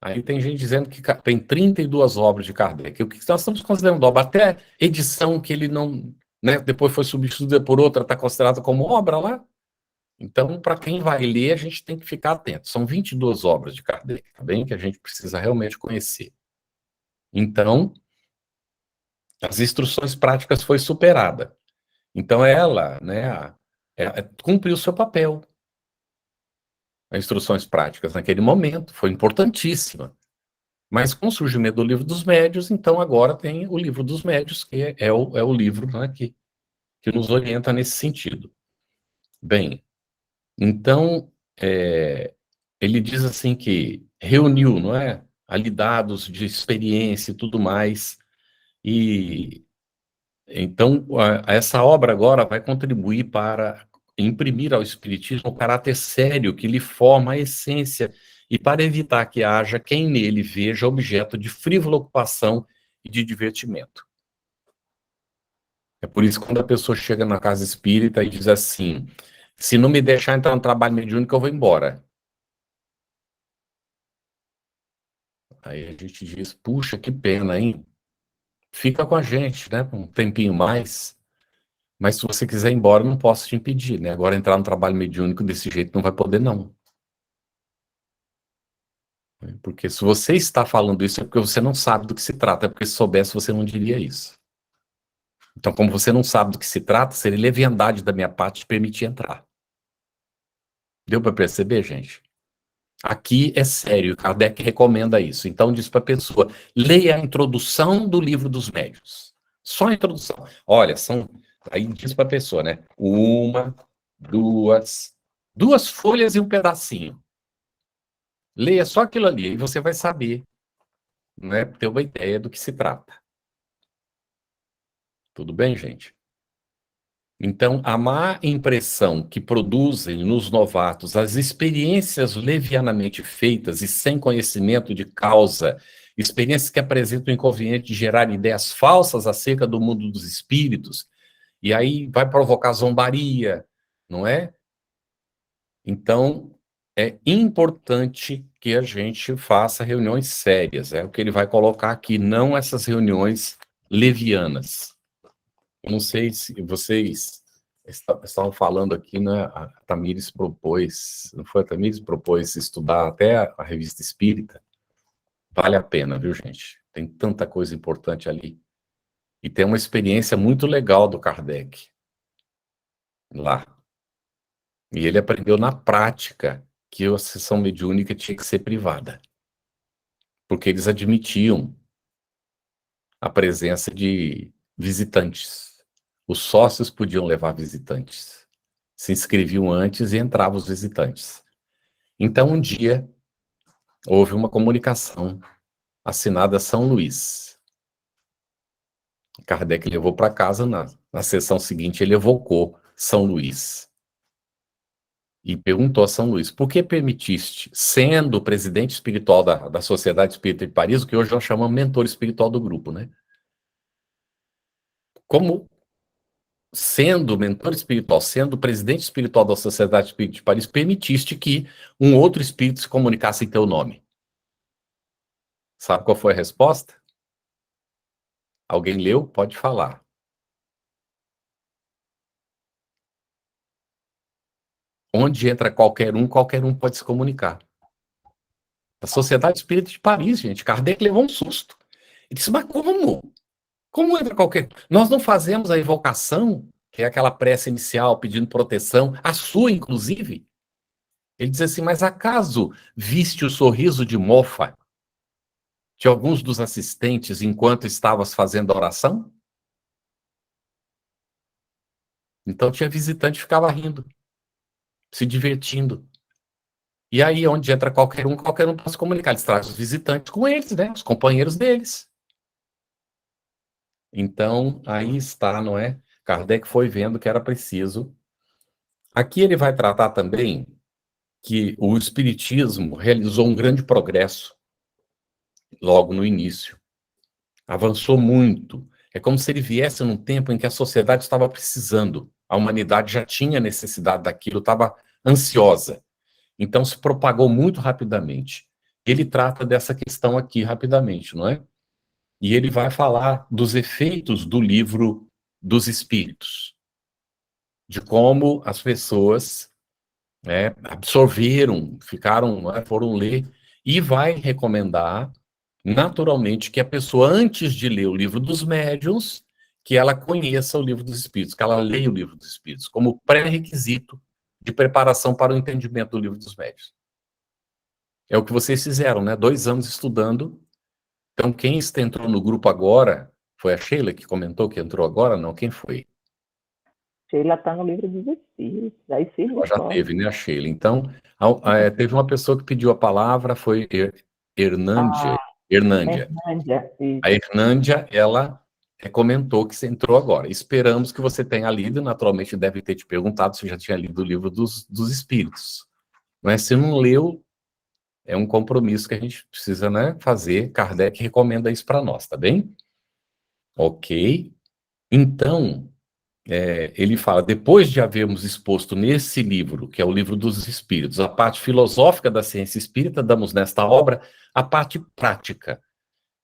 S6: Aí tem gente dizendo que tem 32 obras de Kardec. O que nós estamos considerando obra? Até edição que ele não, né, depois foi substituída por outra, está considerada como obra lá? Então, para quem vai ler, a gente tem que ficar atento. São 22 obras de Kardec, tá bem? Que a gente precisa realmente conhecer. Então, as instruções práticas foi superada. Então, ela, né, cumpriu o seu papel. As instruções práticas naquele momento foi importantíssima. Mas com o surgimento do Livro dos Médiuns, então agora tem o Livro dos Médiuns, que é o livro, né, que nos orienta nesse sentido. Bem, então, ele diz assim que reuniu, não é, ali dados de experiência e tudo mais, e então essa obra agora vai contribuir para imprimir ao Espiritismo o caráter sério que lhe forma a essência e para evitar que haja quem nele veja objeto de frívola ocupação e de divertimento. É por isso que quando a pessoa chega na casa espírita e diz assim: se não me deixar entrar no trabalho mediúnico, eu vou embora. Aí a gente diz: puxa, que pena, hein? Fica com a gente, né? Um tempinho mais. Mas se você quiser ir embora, eu não posso te impedir, né? Agora entrar no trabalho mediúnico desse jeito não vai poder, não. Porque se você está falando isso é porque você não sabe do que se trata, é porque se soubesse você não diria isso. Então, como você não sabe do que se trata, seria leviandade da minha parte te permitir entrar. Deu para perceber, gente? Aqui é sério, Kardec recomenda isso. Então diz para a pessoa: leia a introdução do Livro dos Médiuns. Só a introdução. Olha, aí diz para a pessoa, né? Uma, duas folhas e um pedacinho. Leia só aquilo ali e você vai saber, né? Ter uma ideia do que se trata. Tudo bem, gente? Então, a má impressão que produzem nos novatos as experiências levianamente feitas e sem conhecimento de causa, experiências que apresentam o inconveniente de gerar ideias falsas acerca do mundo dos espíritos, e aí vai provocar zombaria, não é? Então, é importante que a gente faça reuniões sérias, é o que ele vai colocar aqui, não essas reuniões levianas. Eu não sei se vocês estavam falando aqui, né? A Tamires propôs, não foi a Tamires propôs estudar até a Revista Espírita. Vale a pena, viu, gente? Tem tanta coisa importante ali. E tem uma experiência muito legal do Kardec lá. E ele aprendeu na prática que a sessão mediúnica tinha que ser privada. Porque eles admitiam a presença de visitantes. Os sócios podiam levar visitantes. Se inscreviam antes e entravam os visitantes. Então, um dia, houve uma comunicação assinada São Luís. Kardec levou para casa, na sessão seguinte, ele evocou São Luís. E perguntou a São Luís: por que permitiste, sendo o presidente espiritual da Sociedade Espírita de Paris, o que hoje nós chamamos mentor espiritual do grupo, né? Como sendo mentor espiritual, sendo presidente espiritual da Sociedade Espírita de Paris, permitiste que um outro espírito se comunicasse em teu nome? Sabe qual foi a resposta? Alguém leu? Pode falar. Onde entra qualquer um pode se comunicar. A Sociedade Espírita de Paris, gente, Kardec levou um susto. Ele disse: mas como? Como entra qualquer... Nós não fazemos a evocação, que é aquela prece inicial pedindo proteção, a sua, inclusive. Ele diz assim: mas acaso viste o sorriso de mofa de alguns dos assistentes enquanto estavas fazendo a oração? Então tinha visitante que ficava rindo, se divertindo. E aí, onde entra qualquer um pode se comunicar. Eles trazem os visitantes com eles, né? Os companheiros deles. Então, aí está, não é? Kardec foi vendo que era preciso. Aqui ele vai tratar também que o Espiritismo realizou um grande progresso logo no início. Avançou muito. É como se ele viesse num tempo em que a sociedade estava precisando. A humanidade já tinha necessidade daquilo, estava ansiosa. Então se propagou muito rapidamente. Ele trata dessa questão aqui rapidamente, não é? E ele vai falar dos efeitos do livro dos Espíritos, de como as pessoas absorveram, ficaram, foram ler, e vai recomendar, naturalmente, que a pessoa, antes de ler o livro dos médiuns, que ela conheça o livro dos Espíritos, que ela leia o livro dos Espíritos, como pré-requisito de preparação para o entendimento do livro dos médiuns. É o que vocês fizeram, né? 2 anos estudando. Então, quem entrou no grupo agora, foi a Sheila que comentou que entrou agora? Não, quem foi?
S3: Sheila está no livro dos Espíritos. Aí firme
S6: Ela já
S3: forte.
S6: teve, né, a Sheila? Então, teve uma pessoa que pediu a palavra, foi Hernândia.
S3: Hernândia, isso.
S6: A Hernândia, ela comentou que você entrou agora. Esperamos que você tenha lido, naturalmente deve ter te perguntado se já tinha lido o livro dos Espíritos. Mas se não leu, é um compromisso que a gente precisa, né, fazer. Kardec recomenda isso para nós, tá bem? Ok. Então, ele fala, depois de havermos exposto nesse livro, que é o livro dos Espíritos, a parte filosófica da ciência espírita, damos nesta obra a parte prática,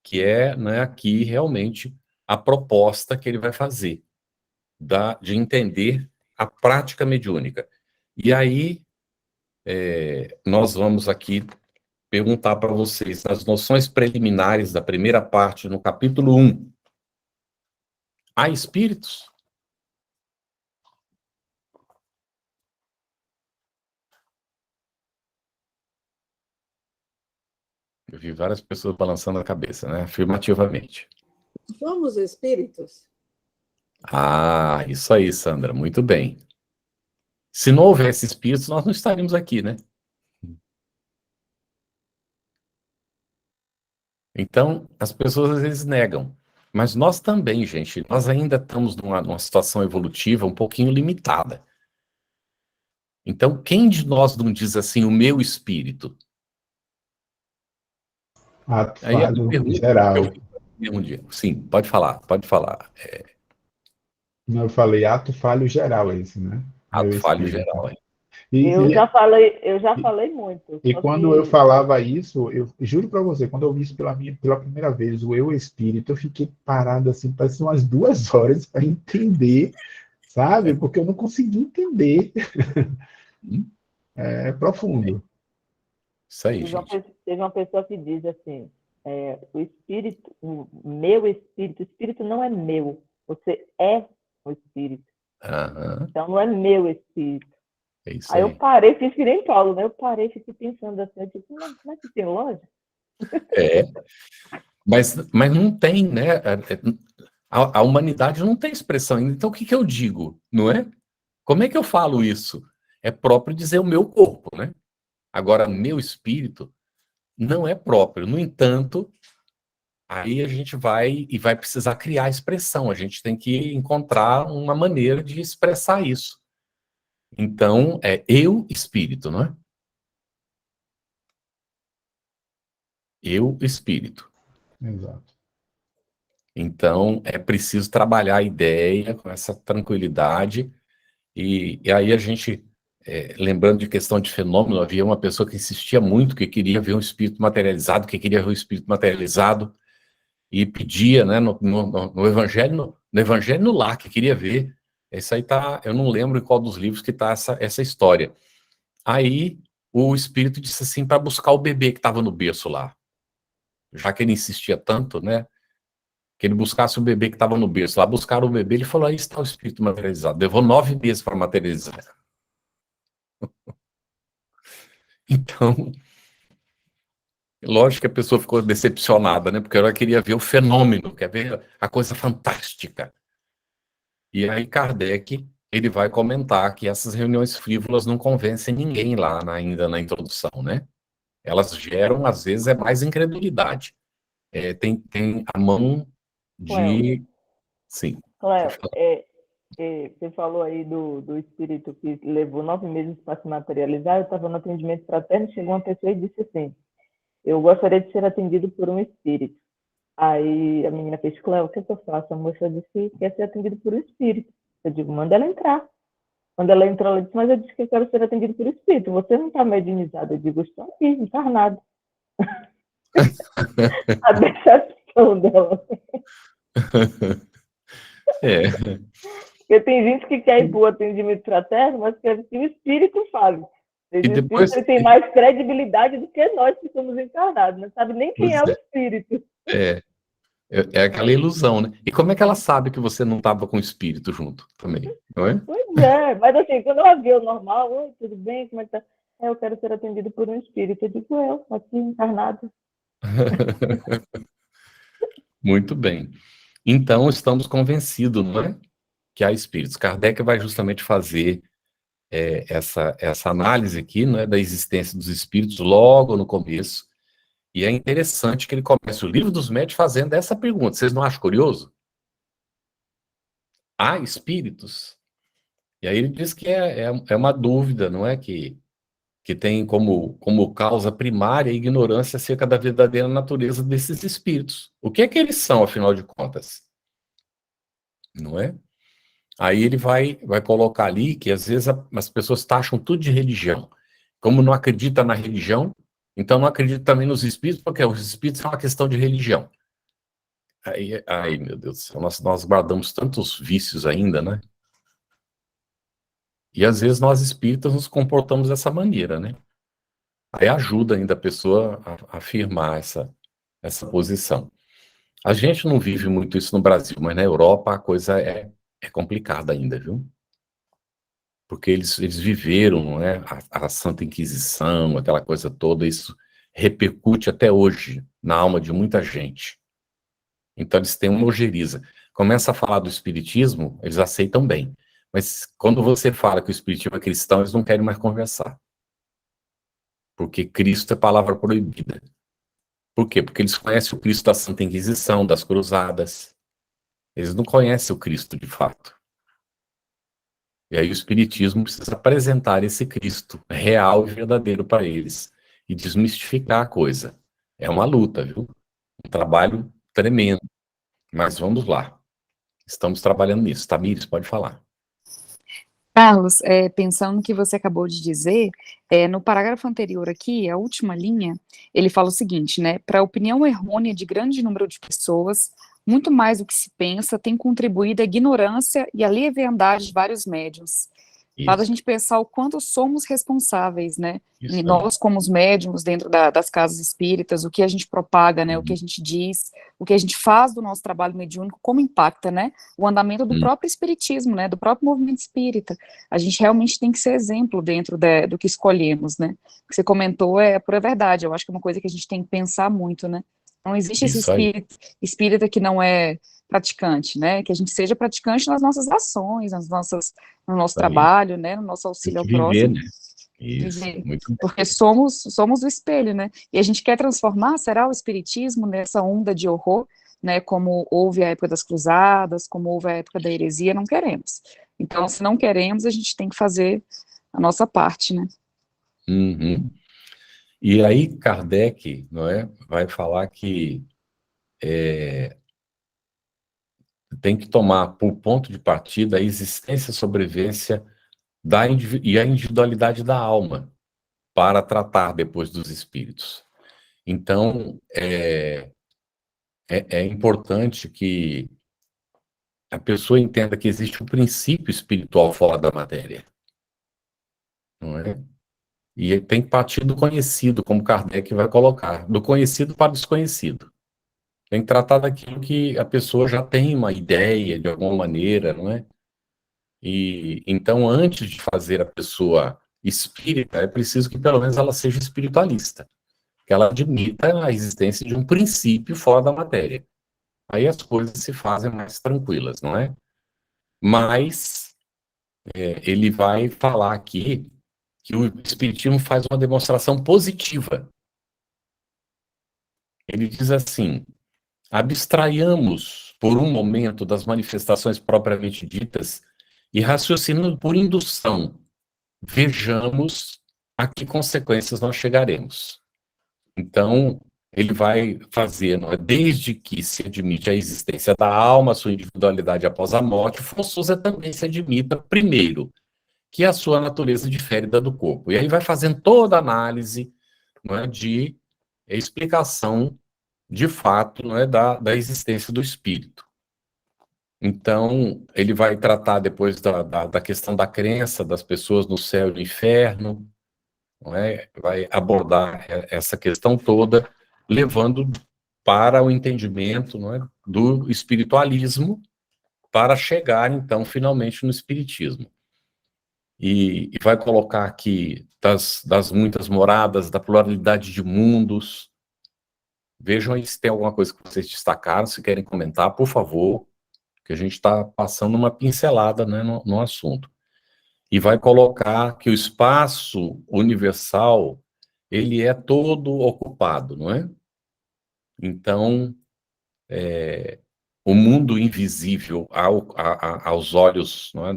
S6: que é, né, aqui realmente a proposta que ele vai fazer, de entender a prática mediúnica. E aí, nós vamos aqui perguntar para vocês, nas noções preliminares da primeira parte, no capítulo 1, há espíritos? Eu vi várias pessoas balançando a cabeça, né? Afirmativamente.
S2: Somos espíritos?
S6: Ah, isso aí, Sandra, muito bem. Se não houvesse espíritos, nós não estaríamos aqui, né? Então, as pessoas às vezes negam. Mas nós também, gente, nós ainda estamos numa situação evolutiva um pouquinho limitada. Então, quem de nós não diz assim, o meu espírito?
S1: Ato
S6: Aí é
S1: falho
S6: uma pergunta
S1: geral.
S6: que eu fiz um dia. Sim, pode falar, pode falar.
S1: Eu falei ato falho geral esse, né?
S6: Ato
S1: Meu
S6: falho
S1: espírito.
S6: geral.
S3: Eu já falei muito.
S1: E
S3: só
S1: quando
S3: que
S1: eu falava isso, eu juro para você, quando eu vi isso pela primeira vez, o eu espírito, eu fiquei parado assim, parece umas 2 horas para entender, sabe? Porque eu não consegui entender. É profundo.
S6: Isso aí, gente.
S3: teve uma pessoa que diz assim, o espírito, o meu espírito, o espírito não é meu, você é o espírito.
S6: Aham,
S3: Então não é meu espírito.
S6: é isso
S3: Aí
S6: aí.
S3: eu parei, fiz que nem Paulo, né? Eu parei, fiquei pensando assim, eu disse, mas não é que tem lógica?
S6: Mas não tem, né? A humanidade não tem expressão ainda. Então, o que eu digo, não é? Como é que eu falo isso? É próprio dizer o meu corpo, né? Agora, meu espírito não é próprio. No entanto, aí a gente vai precisar criar expressão. A gente tem que encontrar uma maneira de expressar isso. Então, é eu espírito, não é? Eu espírito.
S1: Exato.
S6: Então, é preciso trabalhar a ideia com essa tranquilidade. E aí a gente, lembrando de questão de fenômeno, havia uma pessoa que insistia muito, que queria ver um espírito materializado, e pedia, né, no Evangelho no Lar, que queria ver. Isso aí tá, eu não lembro em qual dos livros que está essa história. Aí o espírito disse assim, para buscar o bebê que estava no berço lá. Já que ele insistia tanto, né, que ele buscasse o bebê que estava no berço. Lá buscaram o bebê, ele falou, aí está o espírito materializado. Levou 9 meses para materializar. Então, lógico que a pessoa ficou decepcionada, né? Porque ela queria ver o fenômeno, quer ver a coisa fantástica. E aí Kardec ele vai comentar que essas reuniões frívolas não convencem ninguém lá ainda na introdução, né? Elas geram, às vezes, mais incredulidade. Tem a mão
S3: Cléo,
S6: de... Sim.
S3: Cléo, você falou aí do espírito que levou 9 meses para se materializar. Eu estava no atendimento fraterno, chegou uma pessoa e disse assim: eu gostaria de ser atendido por um espírito. Aí a menina fez: Cléo, o que eu faço? A moça disse que quer ser atendido por um espírito. Eu digo: manda ela entrar. Quando ela entrou, ela disse: mas eu disse que eu quero ser atendido por espírito. Você não está medianizado. Eu digo: estou aqui, encarnado. A decepção dela. Porque tem gente que quer ir para o atendimento fraterno, mas quer que o espírito fale. O espírito tem mais credibilidade do que nós que somos encarnados. Não sabe nem quem é o espírito.
S6: É aquela ilusão, né? E como é que ela sabe que você não estava com o espírito junto também, não é?
S3: Pois é, mas assim, quando ela vê o normal: oi, tudo bem, como é que tá? Eu quero ser atendido por um espírito. Eu digo: eu, aqui encarnado.
S6: Muito bem. Então, estamos convencidos, não é? Que há espíritos. Kardec vai justamente fazer essa análise aqui, né, da existência dos espíritos logo no começo. E é interessante que ele comece o Livro dos Médiuns fazendo essa pergunta. Vocês não acham curioso? Há espíritos? E aí ele diz que é uma dúvida, não é? Que tem como causa primária a ignorância acerca da verdadeira natureza desses espíritos. O que é que eles são, afinal de contas? Não é? Aí ele vai colocar ali que às vezes as pessoas taxam tudo de religião. Como não acredita na religião, então não acredita também nos espíritos, porque os espíritos são uma questão de religião. Aí meu Deus do céu, nós guardamos tantos vícios ainda, né? E às vezes nós espíritas nos comportamos dessa maneira, né? Aí ajuda ainda a pessoa a afirmar essa posição. A gente não vive muito isso no Brasil, mas na Europa a coisa é complicada ainda, viu? Porque eles viveram, não é? A Santa Inquisição, aquela coisa toda, isso repercute até hoje na alma de muita gente. Então eles têm uma ojeriza. Começa a falar do espiritismo, eles aceitam bem. Mas quando você fala que o espiritismo é cristão, eles não querem mais conversar. Porque Cristo é palavra proibida. Por quê? Porque eles conhecem o Cristo da Santa Inquisição, das Cruzadas. Eles não conhecem o Cristo de fato. E aí o Espiritismo precisa apresentar esse Cristo real e verdadeiro para eles e desmistificar a coisa. É uma luta, viu? Um trabalho tremendo. Mas vamos lá. Estamos trabalhando nisso. Tamires, pode falar.
S4: Carlos, pensando no que você acabou de dizer, no parágrafo anterior aqui, a última linha, ele fala o seguinte, né? Para a opinião errônea de grande número de pessoas, muito mais do que se pensa, tem contribuído a ignorância e a leviandade de vários médiuns. Faz a gente pensar o quanto somos responsáveis, né? E nós, como os médiuns dentro das casas espíritas, o que a gente propaga, né? O que a gente diz, o que a gente faz do nosso trabalho mediúnico, como impacta, né? O andamento do próprio espiritismo, né? Do próprio movimento espírita. A gente realmente tem que ser exemplo dentro do que escolhemos, né? O que você comentou é pura verdade. Eu acho que é uma coisa que a gente tem que pensar muito, né? Não existe esse espírita que não é praticante, né? Que a gente seja praticante nas nossas ações, no nosso trabalho, né? No nosso auxílio ao próximo.
S6: Né? Isso, muito bem.
S4: Porque somos o espelho, né? E a gente quer transformar, será, o espiritismo nessa onda de horror, né? Como houve a época das cruzadas, como houve a época da heresia, não queremos. Então, se não queremos, a gente tem que fazer a nossa parte, né?
S6: Uhum. E aí Kardec, não é, vai falar que tem que tomar por ponto de partida a existência e sobrevivência e a individualidade da alma para tratar depois dos espíritos. Então, é importante que a pessoa entenda que existe um princípio espiritual fora da matéria, não é? E tem que partir do conhecido, como Kardec vai colocar, do conhecido para o desconhecido. Tem que tratar daquilo que a pessoa já tem uma ideia, de alguma maneira, não é? E então, antes de fazer a pessoa espírita, é preciso que pelo menos ela seja espiritualista, que ela admita a existência de um princípio fora da matéria. Aí as coisas se fazem mais tranquilas, não é? Mas ele vai falar aqui que o Espiritismo faz uma demonstração positiva. Ele diz assim: abstraiamos por um momento das manifestações propriamente ditas e raciocinando por indução, vejamos a que consequências nós chegaremos. Então, ele vai fazer, não é? Desde que se admite a existência da alma, a sua individualidade após a morte, Souza também se admita, primeiro, que a sua natureza difere da do corpo. E aí vai fazendo toda a análise, não é, de explicação, de fato, não é, da existência do espírito. Então, ele vai tratar depois da questão da crença das pessoas no céu e no inferno, não é? Vai abordar essa questão toda, levando para o entendimento, não é, do espiritualismo, para chegar, então, finalmente no espiritismo. E vai colocar aqui das muitas moradas, da pluralidade de mundos. Vejam aí se tem alguma coisa que vocês destacaram, se querem comentar, por favor, que a gente está passando uma pincelada, né, no assunto. E vai colocar que o espaço universal, ele é todo ocupado, não é? Então, o mundo invisível aos olhos, não é,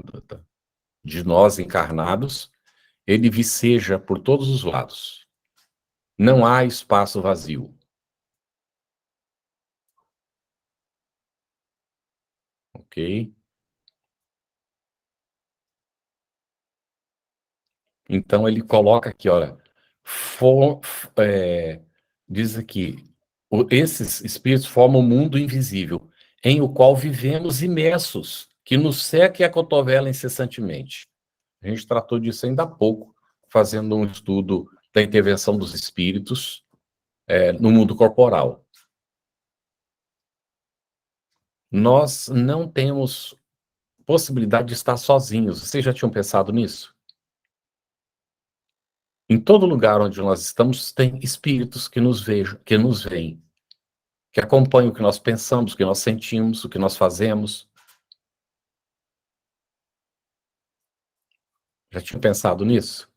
S6: de nós encarnados, ele viceja por todos os lados. Não há espaço vazio. Ok? Então, ele coloca aqui, olha, diz aqui, esses espíritos formam um mundo invisível, em o qual vivemos imersos, que nos seca e acotovela incessantemente. A gente tratou disso ainda há pouco, fazendo um estudo da intervenção dos espíritos no mundo corporal. Nós não temos possibilidade de estar sozinhos. Vocês já tinham pensado nisso? Em todo lugar onde nós estamos, tem espíritos que nos veem, que acompanham o que nós pensamos, o que nós sentimos, o que nós fazemos. Já tinham pensado nisso?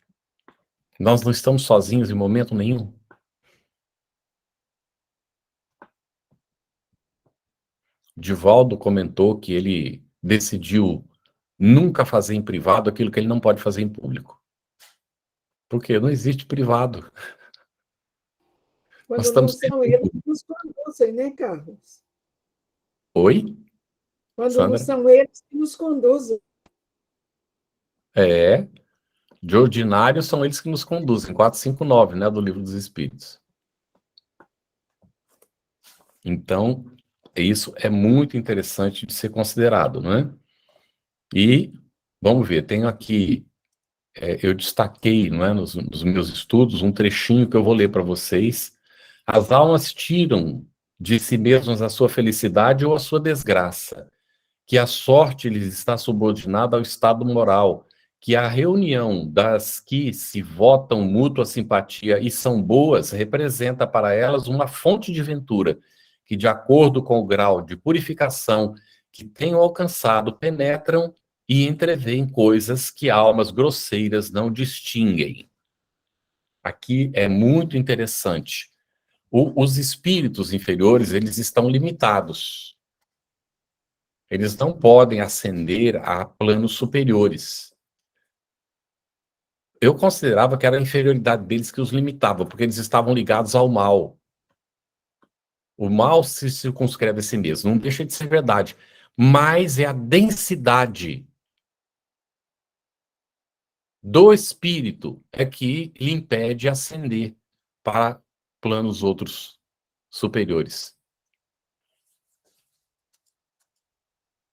S6: Nós não estamos sozinhos em momento nenhum. Divaldo comentou que ele decidiu nunca fazer em privado aquilo que ele não pode fazer em público. Porque não existe privado.
S8: Quando
S6: Nós estamos
S8: não são eles que nos conduzem, né, Carlos?
S6: Oi?
S8: Quando
S6: Sandra?
S8: não são eles que nos conduzem.
S6: De ordinário são eles que nos conduzem, 459, né, do Livro dos Espíritos. Então, isso é muito interessante de ser considerado, não é? E, vamos ver, tenho aqui, eu destaquei, não é, nos meus estudos, um trechinho que eu vou ler para vocês. As almas tiram de si mesmas a sua felicidade ou a sua desgraça, que a sorte lhes está subordinada ao estado moral, que a reunião das que se votam mútua simpatia e são boas representa para elas uma fonte de ventura, que, de acordo com o grau de purificação que tenham alcançado, penetram e entreveem coisas que almas grosseiras não distinguem. Aqui é muito interessante. Os espíritos inferiores, eles estão limitados. Eles não podem ascender a planos superiores. Eu considerava que era a inferioridade deles que os limitava, porque eles estavam ligados ao mal. O mal se circunscreve a si mesmo, não deixa de ser verdade, mas é a densidade do espírito é que lhe impede ascender para planos outros superiores.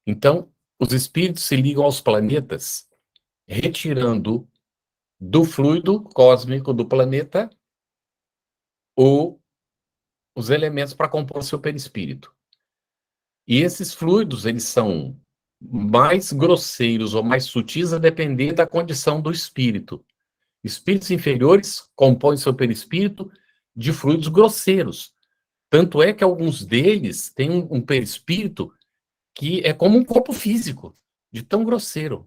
S6: Então, os espíritos se ligam aos planetas, retirando do fluido cósmico do planeta os elementos para compor seu perispírito. E esses fluidos, eles são mais grosseiros ou mais sutis a depender da condição do espírito. Espíritos inferiores compõem seu perispírito de fluidos grosseiros. Tanto é que alguns deles têm um perispírito que é como um corpo físico, de tão grosseiro.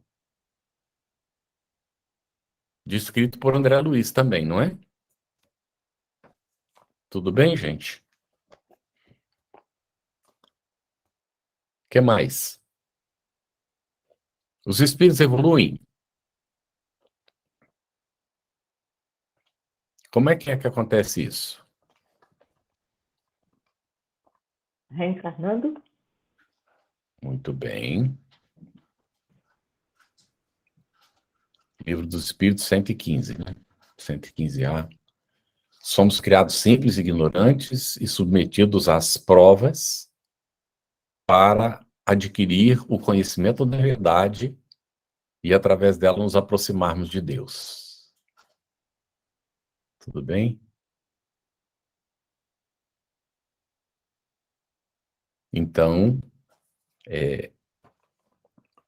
S6: Descrito por André Luiz também, não é? Tudo bem, gente? O que mais? Os espíritos evoluem? Como é que acontece isso?
S3: Reencarnando?
S6: Muito bem. Livro dos Espíritos, 115, né? 115A. Somos criados simples, ignorantes e submetidos às provas para adquirir o conhecimento da verdade e, através dela, nos aproximarmos de Deus. Tudo bem? Então,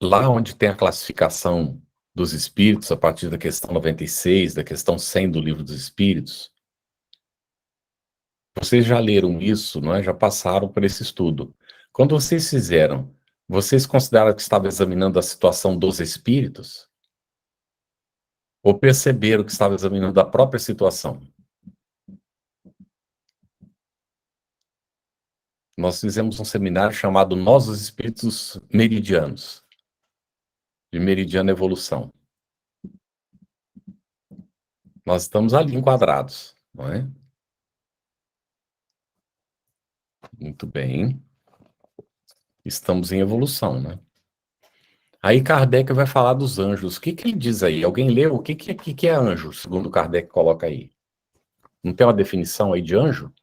S6: lá onde tem a classificação dos espíritos, a partir da questão 96, da questão 100 do Livro dos Espíritos, vocês já leram isso, não é? Já passaram por esse estudo. Quando vocês fizeram, vocês consideraram que estavam examinando a situação dos espíritos? Ou perceberam que estavam examinando a própria situação? Nós fizemos um seminário chamado Nós, os Espíritos Meridianos, de Meridiana Evolução. Nós estamos ali enquadrados, não é? Muito bem. Estamos em evolução, né? Aí Kardec vai falar dos anjos. O que ele diz aí? Alguém leu? O que é anjo, segundo Kardec coloca aí? Não tem uma definição aí de anjo?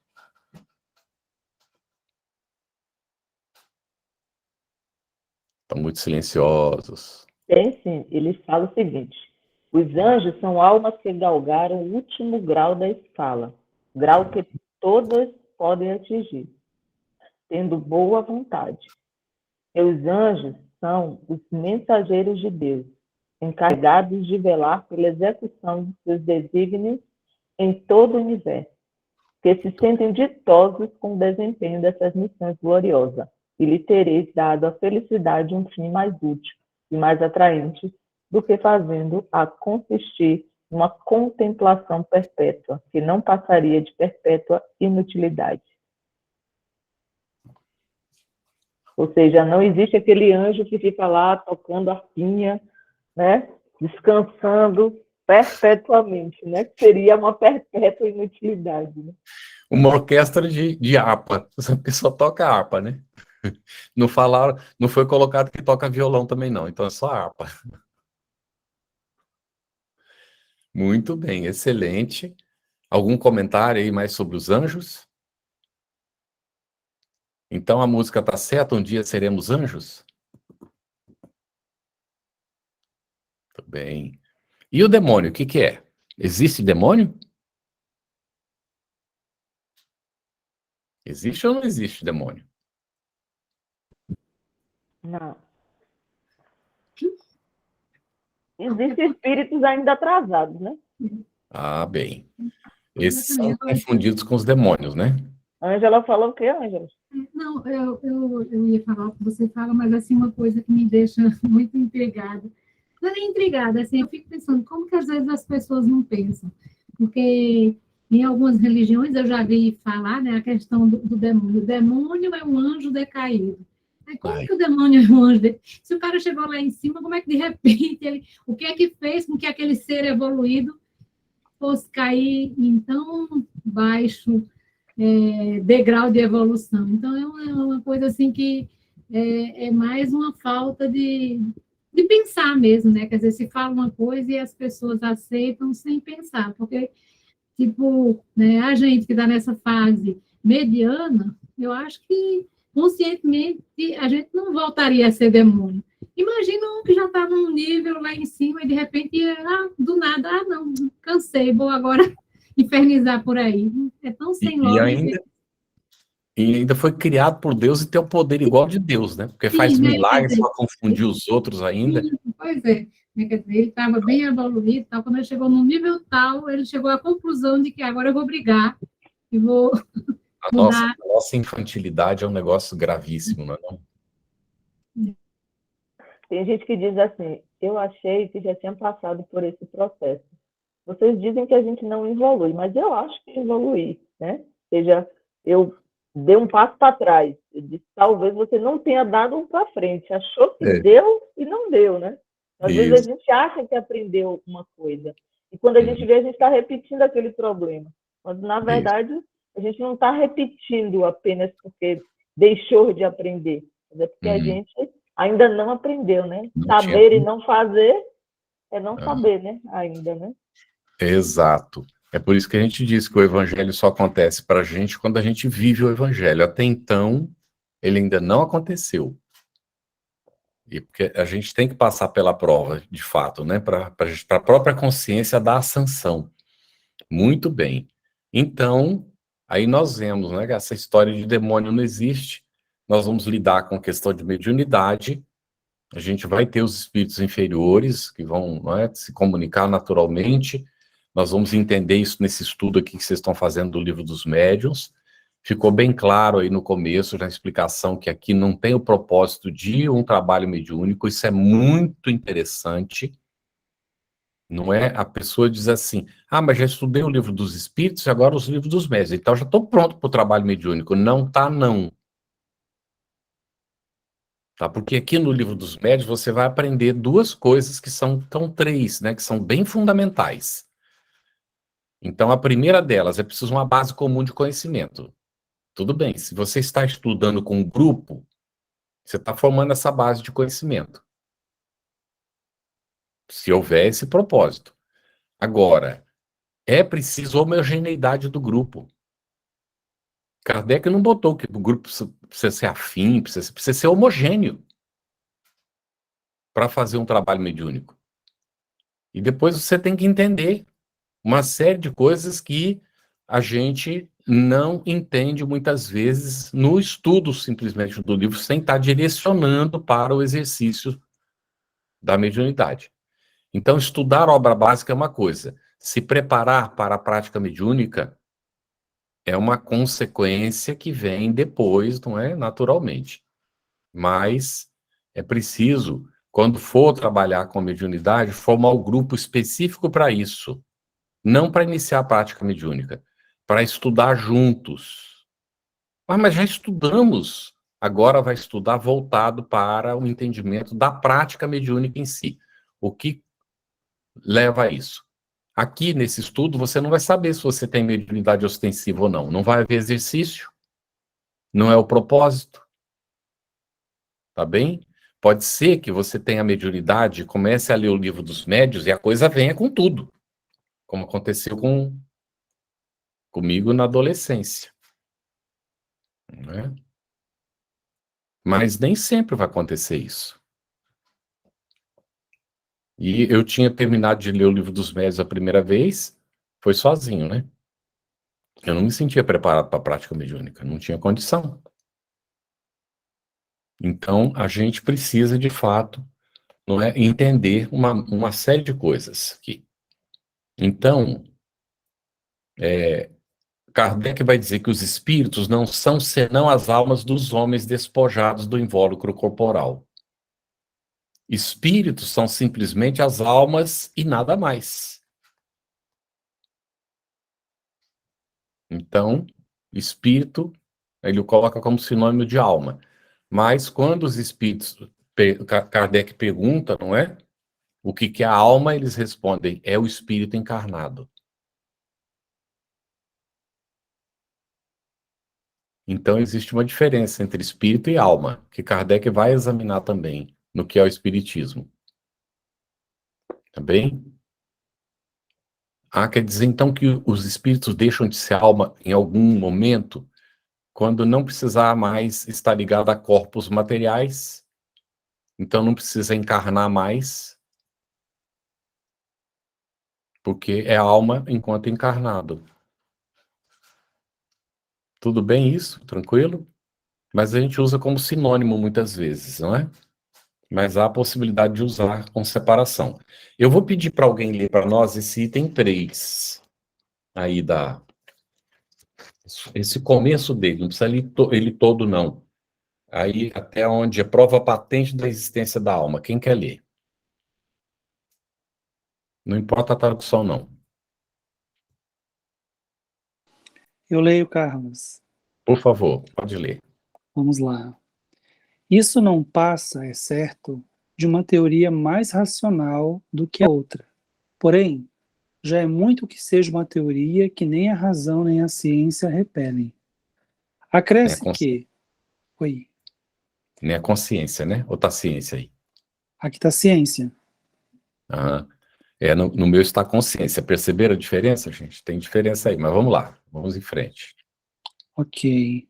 S6: Estão muito silenciosos.
S3: Tem sim. Ele fala o seguinte: os anjos são almas que galgaram o último grau da escala, grau que todas podem atingir, tendo boa vontade. E os anjos são os mensageiros de Deus, encarregados de velar pela execução de seus desígnios em todo o universo, que se sentem ditosos com o desempenho dessas missões gloriosas, e lhe tereis dado a felicidade um fim mais útil e mais atraente do que fazendo-a consistir numa contemplação perpétua, que não passaria de perpétua inutilidade. Ou seja, não existe aquele anjo que fica lá tocando harpinha, né, descansando perpetuamente, né, que seria uma perpétua inutilidade. Né?
S6: Uma orquestra de harpa, a pessoa toca harpa, né? Não falaram, não foi colocado que toca violão também não, então é só harpa. Muito bem, excelente. Algum comentário aí mais sobre os anjos? Então a música está certa, um dia seremos anjos? Muito bem. E o demônio, o que é? Existe demônio? Existe ou não existe demônio?
S3: Não. Existem espíritos ainda atrasados, né?
S6: Ah, bem. Esses são confundidos com os demônios, né?
S3: Ângela falou o quê, Ângela?
S11: Não, eu ia falar o que você fala, mas assim, uma coisa que me deixa muito intrigada. Não é nem intrigada, assim, eu fico pensando, como que às vezes as pessoas não pensam? Porque em algumas religiões eu já vi falar, né, a questão do demônio. O demônio é um anjo decaído. Como que o demônio é um anjo? Se o cara chegou lá em cima, como é que de repente o que é que fez com que aquele ser evoluído fosse cair em tão baixo degrau de evolução? Então é uma coisa assim que é mais uma falta de pensar mesmo, né? Quer dizer, se fala uma coisa e as pessoas aceitam sem pensar, porque tipo, né, a gente que está nessa fase mediana, eu acho que conscientemente a gente não voltaria a ser demônio. Imagina um que já está num nível lá em cima e de repente, do nada, não, cansei, vou agora infernizar por aí. É tão sem lógica.
S6: E ainda foi criado por Deus e tem o poder igual de Deus, né? Porque faz milagres para confundir os outros ainda.
S11: Sim, pois é. Quer dizer, ele estava bem evoluído, tal. Quando ele chegou num nível tal, ele chegou à conclusão de que agora eu vou brigar e vou
S6: a nossa infantilidade é um negócio gravíssimo, não é não?
S3: Tem gente que diz assim, eu achei que já tinha passado por esse processo. vocês dizem que a gente não evolui, mas eu acho que evolui, né? Ou seja, eu dei um passo para trás. Eu disse, talvez você não tenha dado um para frente. Achou que deu e não deu, né? Às vezes a gente acha que aprendeu uma coisa. E quando a gente vê, a gente está repetindo aquele problema. Mas, na verdade, a gente não está repetindo apenas porque deixou de aprender. Mas é porque a gente ainda não aprendeu, né? Saber e não fazer é não saber, né? Ainda, né?
S6: Exato. É por isso que a gente diz que o evangelho só acontece para a gente quando a gente vive o evangelho. Até então, ele ainda não aconteceu. E porque a gente tem que passar pela prova, de fato, né? Para a própria consciência dar a sanção. Muito bem. Então, aí nós vemos, né, que essa história de demônio não existe. Nós vamos lidar com a questão de mediunidade. A gente vai ter os espíritos inferiores que vão, não é, se comunicar naturalmente. Nós vamos entender isso nesse estudo aqui que vocês estão fazendo do Livro dos Médiuns. Ficou bem claro aí no começo, na explicação, que aqui não tem o propósito de um trabalho mediúnico. Isso é muito interessante. Não é? A pessoa diz assim, mas já estudei o Livro dos Espíritos e agora os Livros dos Médiuns, então já estou pronto para o trabalho mediúnico. Não está, não. Tá? Porque aqui no Livro dos Médiuns você vai aprender duas coisas que são, três, né? Que são bem fundamentais. Então, a primeira delas é preciso uma base comum de conhecimento. Tudo bem, se você está estudando com um grupo, você está formando essa base de conhecimento. Se houver esse propósito. Agora, é preciso homogeneidade do grupo. Kardec não botou que o grupo precisa ser afim, precisa ser homogêneo para fazer um trabalho mediúnico. E depois você tem que entender uma série de coisas que a gente não entende muitas vezes no estudo simplesmente do livro, sem estar direcionando para o exercício da mediunidade. Então, estudar a obra básica é uma coisa. Se preparar para a prática mediúnica é uma consequência que vem depois, não é? Naturalmente. Mas é preciso, quando for trabalhar com mediunidade, formar um grupo específico para isso. Não para iniciar a prática mediúnica, para estudar juntos. Mas já estudamos. Agora vai estudar voltado para o entendimento da prática mediúnica em si. O que leva a isso? Aqui, nesse estudo, você não vai saber se você tem mediunidade ostensiva ou não. Não vai haver exercício. Não é o propósito. Tá bem? Pode ser que você tenha mediunidade, comece a ler o Livro dos Médiuns e a coisa venha com tudo. Como aconteceu comigo na adolescência. Né? Mas nem sempre vai acontecer isso. E eu tinha terminado de ler o Livro dos Médiuns a primeira vez, foi sozinho, né? Eu não me sentia preparado para a prática mediúnica, não tinha condição. Então, a gente precisa, de fato, não é, entender uma série de coisas aqui. Então, Kardec vai dizer que os espíritos não são senão as almas dos homens despojados do invólucro corporal. Espíritos são simplesmente as almas e nada mais. Então, espírito, ele o coloca como sinônimo de alma. Mas quando os espíritos, Kardec pergunta, não é? O que é a alma, eles respondem, é o espírito encarnado. Então, existe uma diferença entre espírito e alma, que Kardec vai examinar também no que é o espiritismo. Tá bem? Quer dizer, então, que os espíritos deixam de ser alma em algum momento, quando não precisar mais estar ligado a corpos materiais, então não precisa encarnar mais, porque é alma enquanto encarnado. Tudo bem isso? Tranquilo? Mas a gente usa como sinônimo muitas vezes, não é? Mas há a possibilidade de usar com separação. Eu vou pedir para alguém ler para nós esse item 3, aí esse começo dele, não precisa ler ele todo, não. Aí, até onde é prova patente da existência da alma. Quem quer ler? Não importa a tradução, não.
S12: Eu leio, Carlos.
S6: Por favor, pode ler.
S12: Vamos lá. Isso não passa, é certo, de uma teoria mais racional do que a outra. Porém, já é muito que seja uma teoria que nem a razão nem a ciência repelem. Acresce que... Oi.
S6: Nem a consciência, né? Ou tá a ciência aí?
S12: Aqui está a ciência.
S6: Aham. No meu está a consciência. Perceberam a diferença, gente? Tem diferença aí, mas vamos lá. Vamos em frente.
S12: Ok.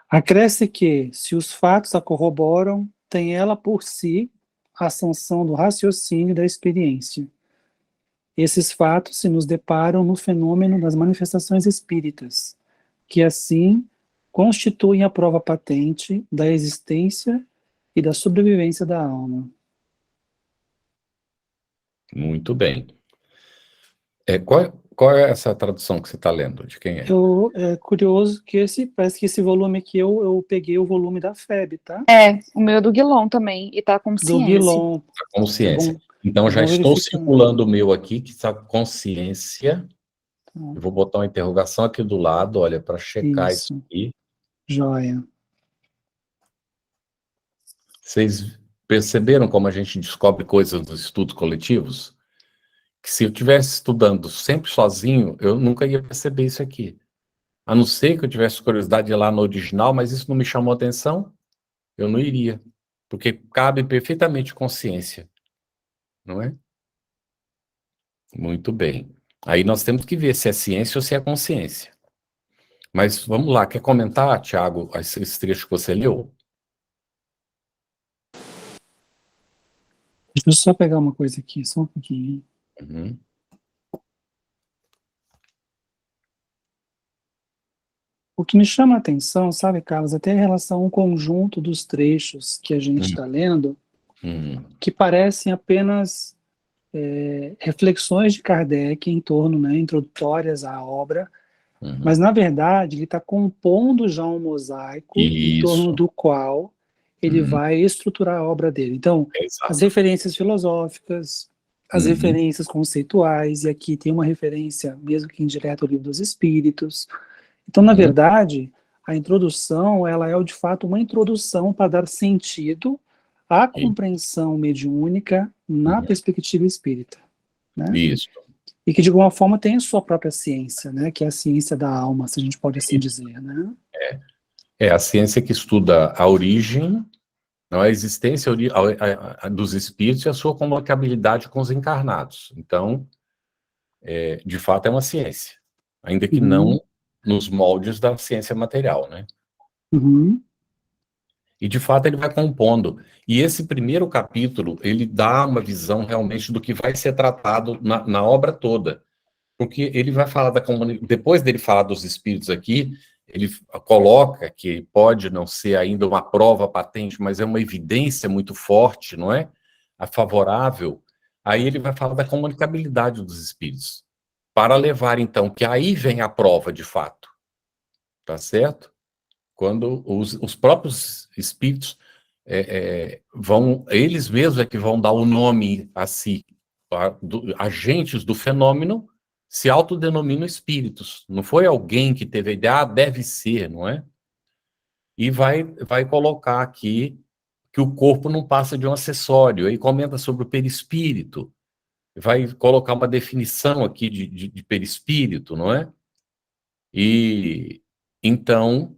S12: Acresce que, se os fatos a corroboram, tem ela por si a sanção do raciocínio e da experiência. Esses fatos se nos deparam no fenômeno das manifestações espíritas, que assim constituem a prova patente da existência e da sobrevivência da alma.
S6: Muito bem. Qual é essa tradução que você está lendo? De quem é?
S12: É curioso que parece que esse volume aqui eu peguei o volume da FEB, tá?
S4: O meu é do Guilom também, e tá com
S12: Do
S4: ciência.
S12: Guilom.
S6: Consciência.
S12: Bom,
S6: Então, já
S12: vou
S6: estou
S12: verificar.
S6: circulando o meu aqui, que está consciência. Eu vou botar uma interrogação aqui do lado, olha, para checar isso aqui.
S12: Joia.
S6: Vocês perceberam como a gente descobre coisas nos estudos coletivos? Que se eu estivesse estudando sempre sozinho, eu nunca ia perceber isso aqui. A não ser que eu tivesse curiosidade de ir lá no original, mas isso não me chamou atenção, eu não iria. Porque cabe perfeitamente consciência. Não é? Muito bem. Aí nós temos que ver se é ciência ou se é consciência. Mas vamos lá, quer comentar, Tiago, esse trecho que você leu?
S12: Deixa eu só pegar uma coisa aqui, só um pouquinho.
S6: Uhum.
S12: O que me chama a atenção, sabe, Carlos, até em relação ao conjunto dos trechos que a gente está lendo, que parecem apenas reflexões de Kardec em torno, né, introdutórias à obra, mas, na verdade, ele está compondo já um mosaico em torno do qual ele vai estruturar a obra dele. Então, as referências filosóficas, as referências conceituais, e aqui tem uma referência, mesmo que indireta, ao Livro dos Espíritos. Então, na verdade, a introdução, ela é, de fato, uma introdução para dar sentido à compreensão mediúnica na perspectiva espírita. Né?
S6: Isso.
S12: E que, de alguma forma, tem a sua própria ciência, né? Que é a ciência da alma, se a gente pode assim dizer. Né?
S6: É a ciência que estuda a origem, a existência dos espíritos e a sua comunicabilidade com os encarnados. Então, de fato, é uma ciência. Ainda que não nos moldes da ciência material, né? E, de fato, ele vai compondo. E esse primeiro capítulo, ele dá uma visão realmente do que vai ser tratado na obra toda. Porque ele vai falar da comunidade... Depois dele falar dos espíritos aqui, ele coloca que pode não ser ainda uma prova patente, mas é uma evidência muito forte, não é? A favorável. Aí ele vai falar da comunicabilidade dos espíritos. Para levar, então, que aí vem a prova, de fato. Tá certo? Quando os próprios espíritos eles mesmos é que vão dar o nome a si, agentes do fenômeno se autodenominam espíritos. Não foi alguém que teve a ideia, deve ser, não é? E vai colocar aqui que o corpo não passa de um acessório, aí comenta sobre o perispírito, vai colocar uma definição aqui de perispírito, não é? E então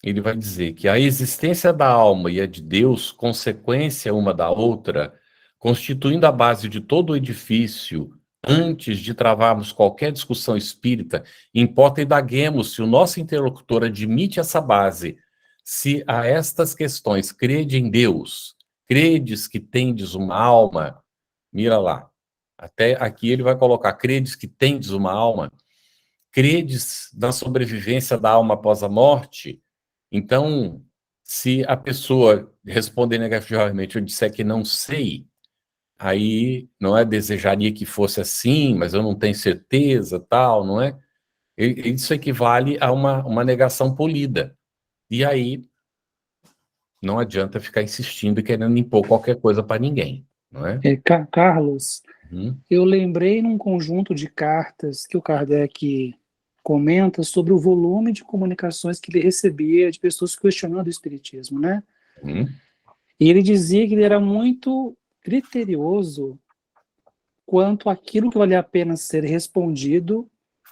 S6: ele vai dizer que a existência da alma e a de Deus, consequência uma da outra, constituindo a base de todo o edifício, antes de travarmos qualquer discussão espírita, importa indaguemos se o nosso interlocutor admite essa base, se a estas questões crede em Deus, credes que tendes uma alma, mira lá, até aqui ele vai colocar, credes que tendes uma alma, credes na sobrevivência da alma após a morte. Então, se a pessoa responder negativamente, eu disser que não sei, aí não é desejaria que fosse assim, mas eu não tenho certeza, tal, não é? Isso equivale a uma negação polida. E aí não adianta ficar insistindo e querendo impor qualquer coisa para ninguém, não é?
S12: Carlos, eu lembrei num conjunto de cartas que o Kardec comenta sobre o volume de comunicações que ele recebia de pessoas questionando o espiritismo, né? E ele dizia que ele era muito criterioso quanto àquilo que valia a pena ser respondido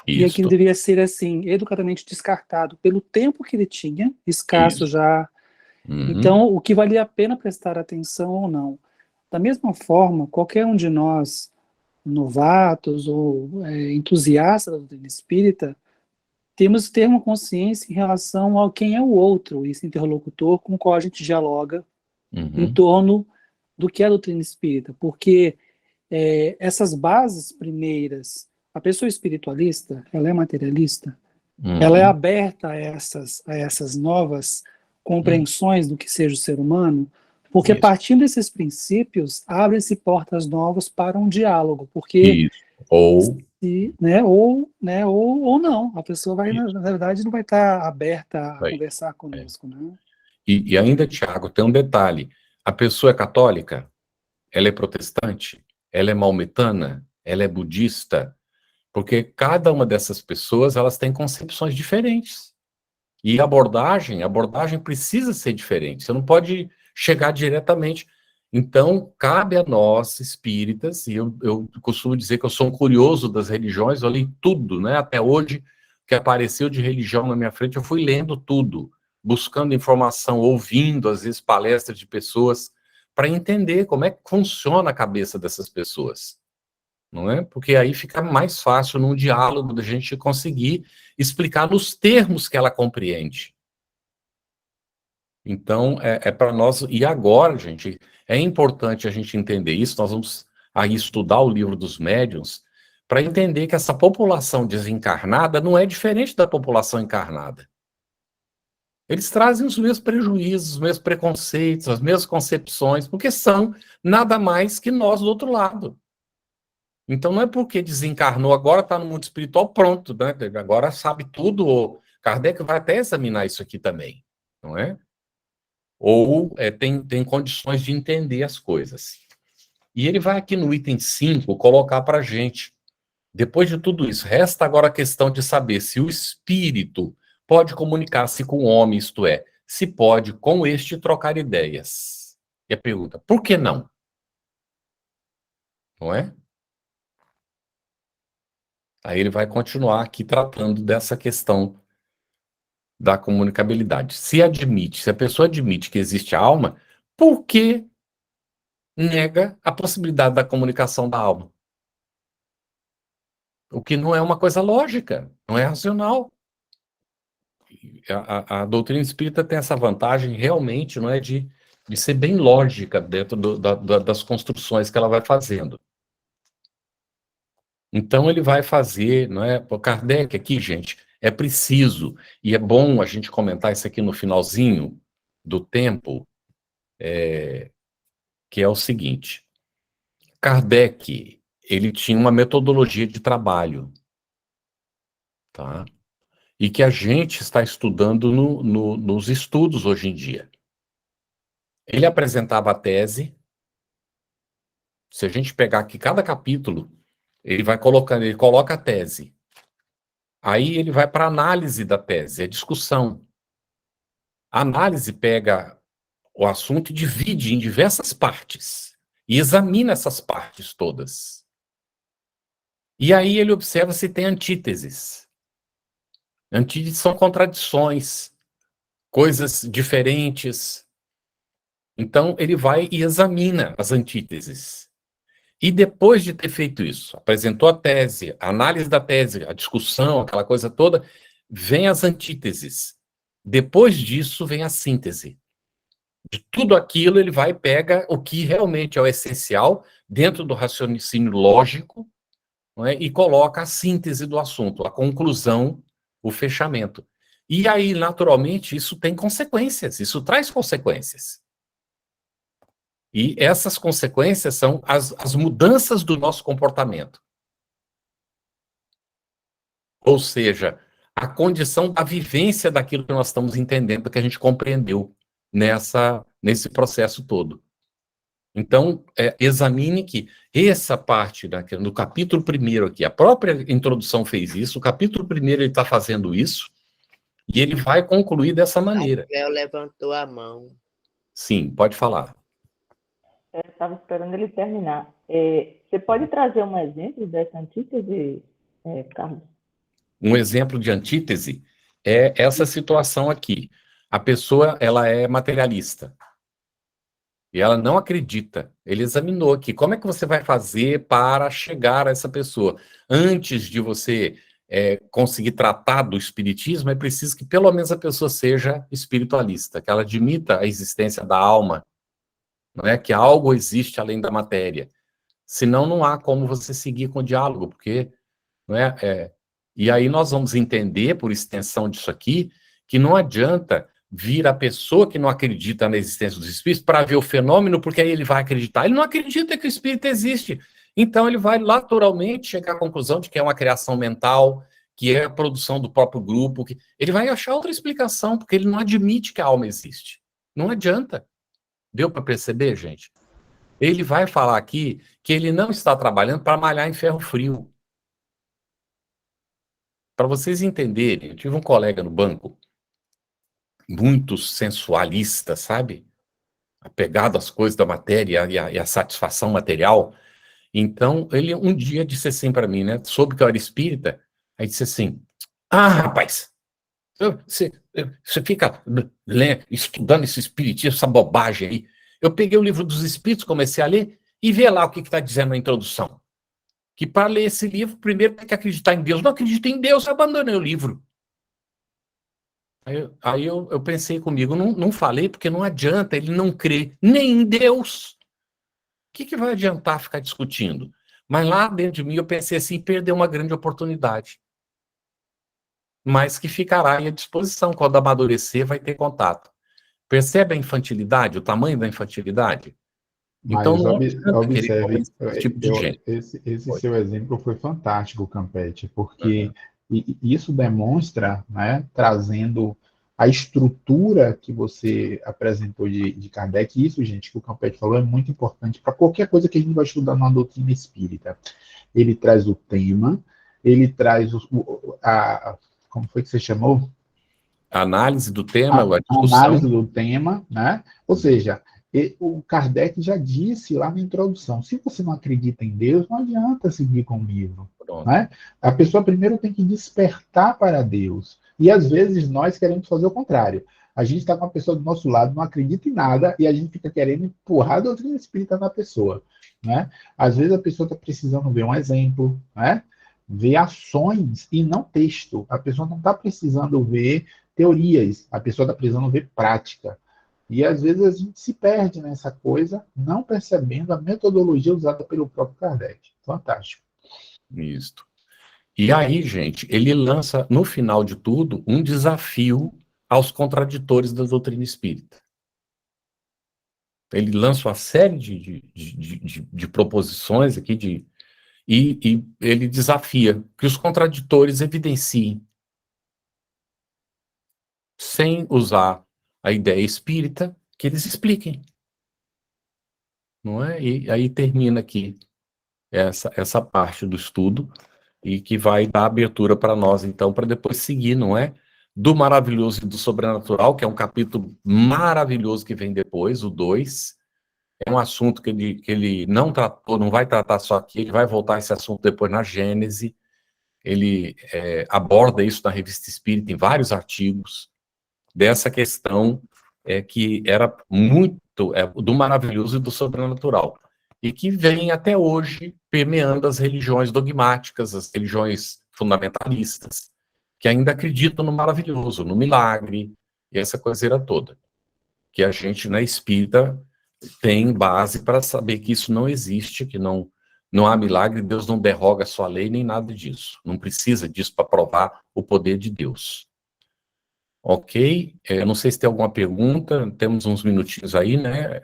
S12: e aquilo devia ser, assim, educadamente descartado pelo tempo que ele tinha, escasso já. Então, o que valia a pena prestar atenção ou não. Da mesma forma, qualquer um de nós, novatos ou entusiastas da doutrina espírita, temos que ter uma consciência em relação ao quem é o outro, esse interlocutor com o qual a gente dialoga em torno do que é a doutrina espírita, porque essas bases primeiras, a pessoa espiritualista, ela é materialista, ela é aberta a essas novas compreensões do que seja o ser humano, porque partindo desses princípios, abrem-se portas novas para um diálogo, porque ou não, a pessoa vai, na verdade, não vai estar aberta a conversar conosco, né?
S6: E ainda, Tiago, tem um detalhe, a pessoa é católica, ela é protestante, ela é maometana, ela é budista, porque cada uma dessas pessoas, elas têm concepções diferentes. E a abordagem precisa ser diferente. Você não pode chegar diretamente. Então, cabe a nós, espíritas, e eu costumo dizer que eu sou um curioso das religiões, eu li tudo, né? Até hoje, que apareceu de religião na minha frente, eu fui lendo tudo, buscando informação, ouvindo, às vezes, palestras de pessoas, para entender como é que funciona a cabeça dessas pessoas. Não é? Porque aí fica mais fácil num diálogo da gente conseguir explicar nos termos que ela compreende. Então, é para nós, e agora, gente, é importante a gente entender isso, nós vamos aí estudar o livro dos médiuns, para entender que essa população desencarnada não é diferente da população encarnada. Eles trazem os mesmos prejuízos, os mesmos preconceitos, as mesmas concepções, porque são nada mais que nós do outro lado. Então não é porque desencarnou, agora está no mundo espiritual, pronto, né? Agora sabe tudo. O Kardec vai até examinar isso aqui também, não é? Ou tem condições de entender as coisas. E ele vai aqui no item 5 colocar para a gente, depois de tudo isso, resta agora a questão de saber se o espírito pode comunicar-se com o homem, isto é, se pode com este trocar ideias. E a pergunta, por que não? Não é? Aí ele vai continuar aqui tratando dessa questão da comunicabilidade. Se a pessoa admite que existe alma, por que nega a possibilidade da comunicação da alma? O que não é uma coisa lógica, não é racional. A doutrina espírita tem essa vantagem realmente, não é, de ser bem lógica dentro das construções que ela vai fazendo. Então ele vai fazer, não é? O Kardec aqui, gente, é preciso, e é bom a gente comentar isso aqui no finalzinho do tempo, que é o seguinte, Kardec, ele tinha uma metodologia de trabalho, tá? E que a gente está estudando nos estudos hoje em dia. Ele apresentava a tese, se a gente pegar aqui cada capítulo, ele coloca a tese. Aí ele vai para a análise da tese, a discussão. A análise pega o assunto e divide em diversas partes. E examina essas partes todas. E aí ele observa se tem antíteses. Antíteses são contradições, coisas diferentes. Então ele vai e examina as antíteses. E depois de ter feito isso, apresentou a tese, a análise da tese, a discussão, aquela coisa toda, vem as antíteses. Depois disso vem a síntese. De tudo aquilo ele vai e pega o que realmente é o essencial dentro do raciocínio lógico, não é? E coloca a síntese do assunto, a conclusão, o fechamento. E aí, naturalmente, isso tem consequências, isso traz consequências. E essas consequências são as mudanças do nosso comportamento. Ou seja, a condição da vivência daquilo que nós estamos entendendo, que a gente compreendeu nesse processo todo. Então, examine que essa parte, no capítulo 1º aqui, a própria introdução fez isso, o capítulo 1º ele está fazendo isso, e ele vai concluir dessa maneira.
S13: Rafael levantou a mão.
S6: Sim, pode falar.
S3: Eu estava esperando ele terminar. Você pode trazer um exemplo dessa antítese, Carlos?
S6: Um exemplo de antítese é essa situação aqui. A pessoa, ela é materialista. E ela não acredita. Ele examinou aqui. Como é que você vai fazer para chegar a essa pessoa? Antes de você conseguir tratar do espiritismo, é preciso que pelo menos a pessoa seja espiritualista, que ela admita a existência da alma, não é? Que algo existe além da matéria. Senão não há como você seguir com o diálogo, porque... Não é? E aí nós vamos entender, por extensão disso aqui, que não adianta vir a pessoa que não acredita na existência dos espíritos para ver o fenômeno, porque aí ele vai acreditar. Ele não acredita que o espírito existe. Então ele vai naturalmente chegar à conclusão de que é uma criação mental, que é a produção do próprio grupo. Ele vai achar outra explicação, porque ele não admite que a alma existe. Não adianta. Deu para perceber, gente? Ele vai falar aqui que ele não está trabalhando para malhar em ferro frio. Para vocês entenderem, eu tive um colega no banco, muito sensualista, sabe? Apegado às coisas da matéria e à satisfação material. Então, ele um dia disse assim para mim, né? Soube que eu era espírita, aí disse assim, rapaz, você fica estudando esse espiritismo, essa bobagem aí. Eu peguei o livro dos espíritos, comecei a ler, e vê lá o que está dizendo na introdução. Que para ler esse livro, primeiro tem que acreditar em Deus. Não acredito em Deus, abandonei o livro. Aí eu pensei comigo, não falei porque não adianta, ele não crê nem em Deus. O que vai adiantar ficar discutindo? Mas lá dentro de mim eu pensei assim, perdeu uma grande oportunidade. Mas que ficará à disposição, quando amadurecer vai ter contato. Percebe a infantilidade, o tamanho da infantilidade? Então,
S1: observe,
S6: tipo de gente.
S1: esse seu exemplo foi fantástico, Campetti, porque isso demonstra, né, trazendo a estrutura que você apresentou de Kardec, e isso, gente, que o Campetti falou, é muito importante para qualquer coisa que a gente vai estudar na doutrina espírita. Ele traz o tema, ele traz como foi que você chamou?
S6: A análise do tema, a discussão.
S1: Análise do tema, né? Ou seja, o Kardec já disse lá na introdução, se você não acredita em Deus, não adianta seguir com o livro. Né? A pessoa primeiro tem que despertar para Deus. E às vezes nós queremos fazer o contrário. A gente está com uma pessoa do nosso lado, não acredita em nada, e a gente fica querendo empurrar a doutrina espírita na pessoa. Né? Às vezes a pessoa está precisando ver um exemplo, né? Ver ações e não texto. A pessoa não está precisando ver teorias, a pessoa está precisando ver prática. E às vezes a gente se perde nessa coisa, não percebendo a metodologia usada pelo próprio Kardec. Fantástico.
S6: Isso. E aí, gente, ele lança, no final de tudo, um desafio aos contraditores da doutrina espírita. Ele lança uma série de proposições aqui, e ele desafia que os contraditores evidenciem, sem usar a ideia espírita, que eles expliquem. Não é? E aí termina aqui essa parte do estudo, e que vai dar abertura para nós, então, para depois seguir, não é? Do maravilhoso e do sobrenatural, que é um capítulo maravilhoso que vem depois, o 2. É um assunto que ele não tratou, não vai tratar só aqui, ele vai voltar a esse assunto depois na Gênese. Ele aborda isso na Revista Espírita, em vários artigos, dessa questão que era muito do maravilhoso e do sobrenatural, e que vem até hoje permeando as religiões dogmáticas, as religiões fundamentalistas, que ainda acreditam no maravilhoso, no milagre, e essa coiseira toda, que a gente, na espírita, tem base para saber que isso não existe, que não há milagre, Deus não derroga a sua lei, nem nada disso. Não precisa disso para provar o poder de Deus. Ok? Não sei se tem alguma pergunta, temos uns minutinhos aí, né,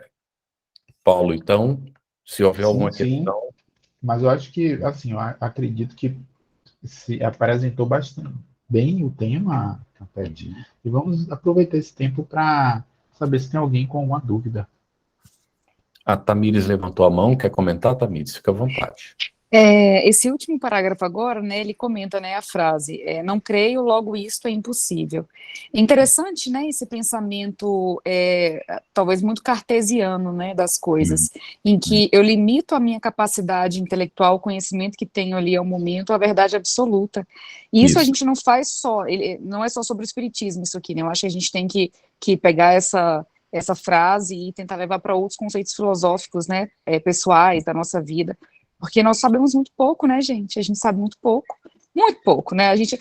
S6: Paulo? Então, se houver alguma questão...
S1: Mas eu acho que, assim, eu acredito que se apresentou bastante bem o tema, Capete, e vamos aproveitar esse tempo para saber se tem alguém com alguma dúvida.
S6: A Tamires levantou a mão, quer comentar, Tamires? Fica à vontade.
S4: Esse último parágrafo agora, né, ele comenta, né, a frase, não creio, logo isto é impossível. É interessante, né, esse pensamento, talvez muito cartesiano, né, das coisas, em que eu limito a minha capacidade intelectual, o conhecimento que tenho ali ao momento, à verdade absoluta. E isso a gente não faz só, não é só sobre o espiritismo isso aqui, né, eu acho que a gente tem que pegar essa frase e tentar levar para outros conceitos filosóficos, né, pessoais da nossa vida. Porque nós sabemos muito pouco, né, gente? A gente sabe muito pouco, né? A gente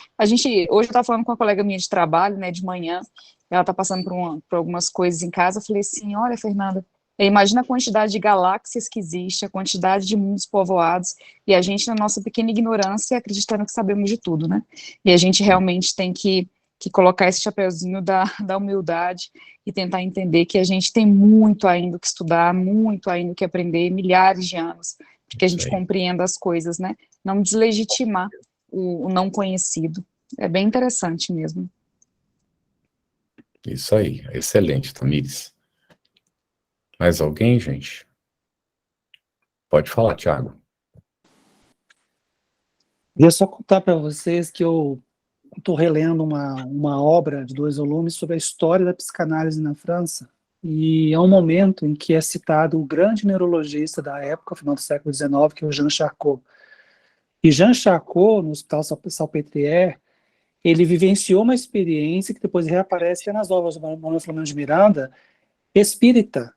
S4: hoje eu estava falando com uma colega minha de trabalho, né, de manhã, ela está passando por algumas coisas em casa, eu falei assim, olha, Fernanda, imagina a quantidade de galáxias que existe, a quantidade de mundos povoados, e a gente, na nossa pequena ignorância, acreditando que sabemos de tudo, né? E a gente realmente tem que colocar esse chapeuzinho da humildade e tentar entender que a gente tem muito ainda que estudar, muito ainda que aprender, milhares de anos, para que a gente compreenda as coisas, né? Não deslegitimar o não conhecido. É bem interessante mesmo.
S6: Isso aí, excelente, Tamires. Mais alguém, gente? Pode falar, Thiago.
S12: Queria só contar para vocês que eu estou relendo uma obra de 2 volumes sobre a história da psicanálise na França, e é um momento em que é citado o grande neurologista da época, final do século XIX, que é o Jean Charcot. E Jean Charcot, no Hospital Salpêtrière, ele vivenciou uma experiência que depois reaparece nas obras do Manuel Filomeno de Miranda, espírita,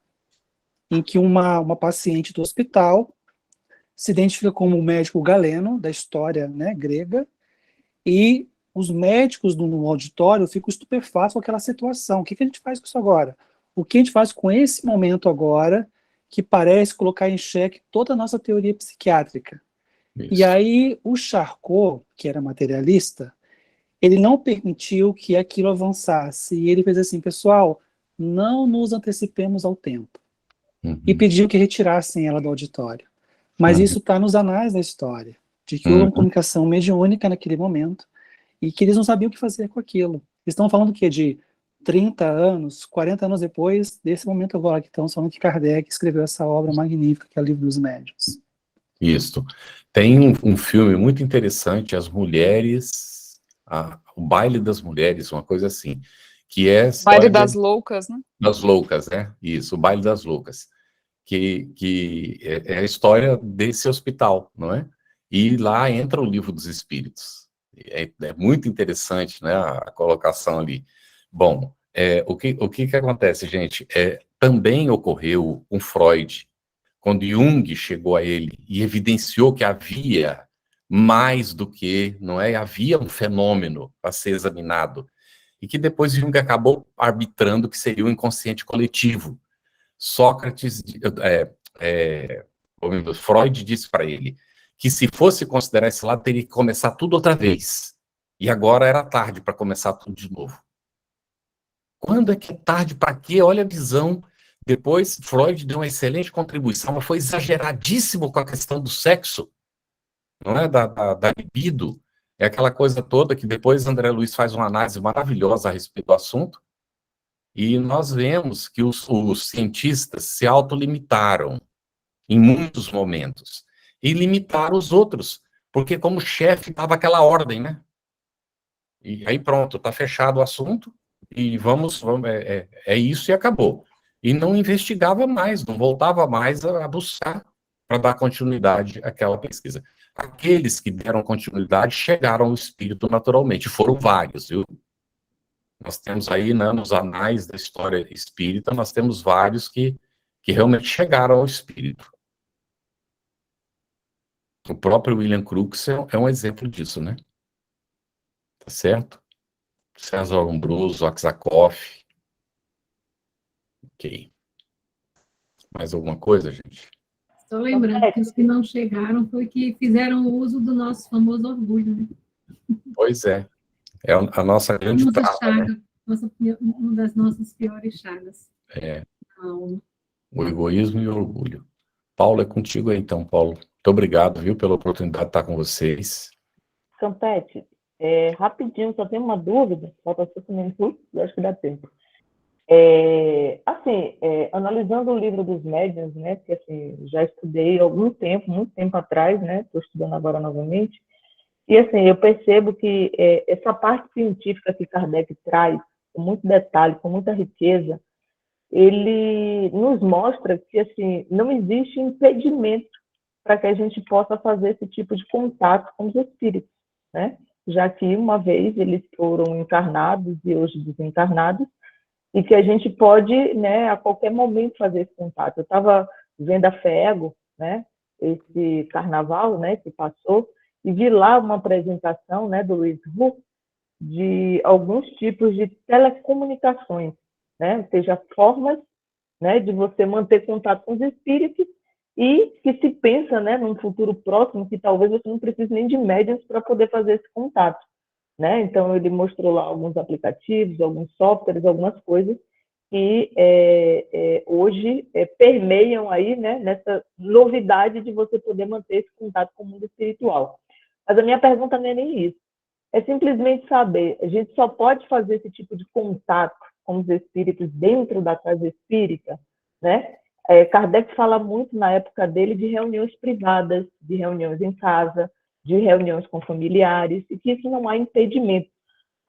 S12: em que uma paciente do hospital se identifica como o médico Galeno, da história, né, grega, e os médicos no auditório ficam estupefatos com aquela situação. O que a gente faz com isso agora? O que a gente faz com esse momento agora, que parece colocar em xeque toda a nossa teoria psiquiátrica? Isso. E aí o Charcot, que era materialista, ele não permitiu que aquilo avançasse, e ele fez assim, pessoal, não nos antecipemos ao tempo. E pediu que retirassem ela do auditório. Mas isso está nos anais da história, de que houve uma comunicação mediúnica naquele momento, e que eles não sabiam o que fazer com aquilo. Eles estão falando que de 30 anos, 40 anos depois desse momento agora que estamos falando que Kardec escreveu essa obra magnífica, que é o Livro dos Médiuns.
S6: Isso. Tem um filme muito interessante, As Mulheres, o Baile das Mulheres, uma coisa assim, que é...
S4: Baile das Loucas, né?
S6: Das Loucas, né? Isso, o Baile das Loucas. Que é a história desse hospital, não é? E lá entra o Livro dos Espíritos. É muito interessante, né, a colocação ali. Bom, o que acontece, gente? Também ocorreu com Freud, quando Jung chegou a ele e evidenciou que havia mais do que, não é? Havia um fenômeno a ser examinado, e que depois Jung acabou arbitrando que seria o inconsciente coletivo. Sócrates, Freud disse para ele que se fosse considerar esse lado, teria que começar tudo outra vez. E agora era tarde para começar tudo de novo. Quando é que é tarde para quê? Olha a visão. Depois, Freud deu uma excelente contribuição, mas foi exageradíssimo com a questão do sexo, não é? Da libido. É aquela coisa toda que depois André Luiz faz uma análise maravilhosa a respeito do assunto. E nós vemos que os cientistas se autolimitaram em muitos momentos. E limitaram os outros, porque como chefe estava aquela ordem, né? E aí pronto, está fechado o assunto, e vamos isso e acabou. E não investigava mais, não voltava mais a buscar para dar continuidade àquela pesquisa. Aqueles que deram continuidade chegaram ao espírito naturalmente, foram vários, viu? Nós temos aí, né, nos anais da história espírita, nós temos vários que realmente chegaram ao espírito. O próprio William Crookes é um exemplo disso, né? Tá certo? César Lombroso, Aksakoff. Ok. Mais alguma coisa, gente?
S11: Só lembrando que os que não chegaram foi que fizeram uso do nosso famoso orgulho, né?
S6: Pois é. É a nossa grande trava, né?
S11: Uma das nossas piores chagas.
S6: O egoísmo e o orgulho. Paulo, é contigo aí, então, Paulo. Muito obrigado, viu, pela oportunidade de estar com vocês.
S3: Campete, rapidinho, só tenho uma dúvida, falta 5 minutos, eu acho que dá tempo. Analisando o livro dos médiuns, né, que assim, já estudei há algum tempo, muito tempo atrás, né, estou estudando agora novamente, e assim, eu percebo que essa parte científica que Kardec traz, com muito detalhe, com muita riqueza, ele nos mostra que assim, não existe impedimento para que a gente possa fazer esse tipo de contato com os espíritos, né? Já que uma vez eles foram encarnados e hoje desencarnados, e que a gente pode, né, a qualquer momento fazer esse contato. Eu estava vendo a FEGO, né, esse carnaval, né, que passou, e vi lá uma apresentação, né, do Luiz Hu, de alguns tipos de telecomunicações, né, ou seja, formas, né, de você manter contato com os espíritos e que se pensa, né, num futuro próximo que talvez você não precise nem de médiuns para poder fazer esse contato. Né? Então, ele mostrou lá alguns aplicativos, alguns softwares, algumas coisas que hoje permeiam aí, né, nessa novidade de você poder manter esse contato com o mundo espiritual. Mas a minha pergunta não é nem isso. É simplesmente saber, a gente só pode fazer esse tipo de contato com os espíritos dentro da casa espírita, né? Kardec fala muito na época dele de reuniões privadas, de reuniões em casa, de reuniões com familiares, e que isso não há impedimento.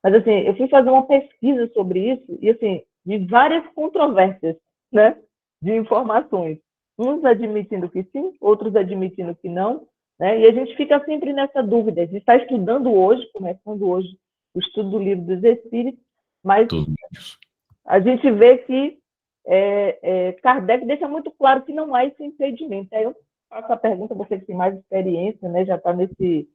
S3: Mas, assim, eu fui fazer uma pesquisa sobre isso, e, assim, de várias controvérsias, né, de informações. Uns admitindo que sim, outros admitindo que não, né, e a gente fica sempre nessa dúvida. A gente está estudando hoje, começando hoje, o estudo do Livro dos Espíritos, mas a gente vê que Kardec deixa muito claro que não há esse impedimento. Aí eu faço a pergunta, você que tem mais experiência, né, já está nesses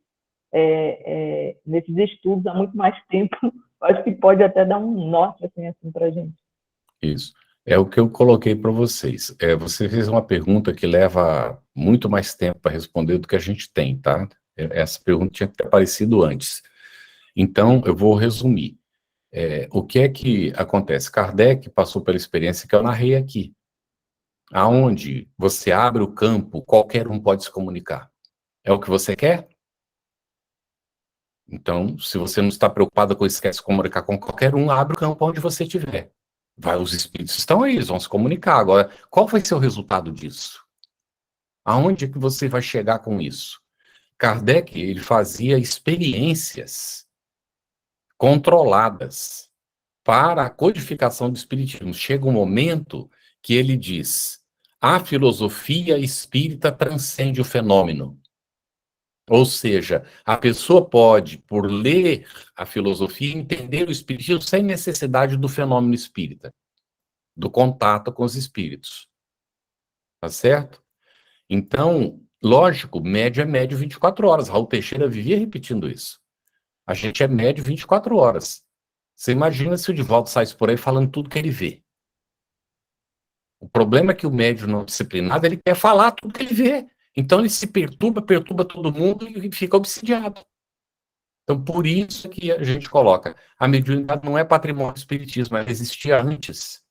S3: estudos há muito mais tempo, acho que pode até dar um norte assim para a gente.
S6: Isso. É o que eu coloquei para vocês. Você fez uma pergunta que leva muito mais tempo para responder do que a gente tem, tá? Essa pergunta tinha que ter aparecido antes. Então, eu vou resumir. O que é que acontece? Kardec passou pela experiência que eu narrei aqui. Aonde você abre o campo, qualquer um pode se comunicar. É o que você quer? Então, se você não está preocupado com isso, quer se comunicar com qualquer um, abre o campo onde você estiver. Os espíritos estão aí, eles vão se comunicar. Agora, qual vai ser o resultado disso? Aonde é que você vai chegar com isso? Kardec, ele fazia experiências controladas para a codificação do espiritismo. Chega um momento que ele diz: a filosofia espírita transcende o fenômeno. Ou seja, a pessoa pode, por ler a filosofia, entender o espiritismo sem necessidade do fenômeno espírita, do contato com os espíritos. Tá certo? Então, lógico, médio é médio 24 horas. Raul Teixeira vivia repetindo isso. A gente é médio 24 horas. Você imagina se o Divaldo saísse por aí falando tudo que ele vê. O problema é que o médium não disciplinado, ele quer falar tudo que ele vê. Então ele se perturba todo mundo e fica obsidiado. Então por isso que a gente coloca, a mediunidade não é patrimônio do espiritismo, ela existia antes.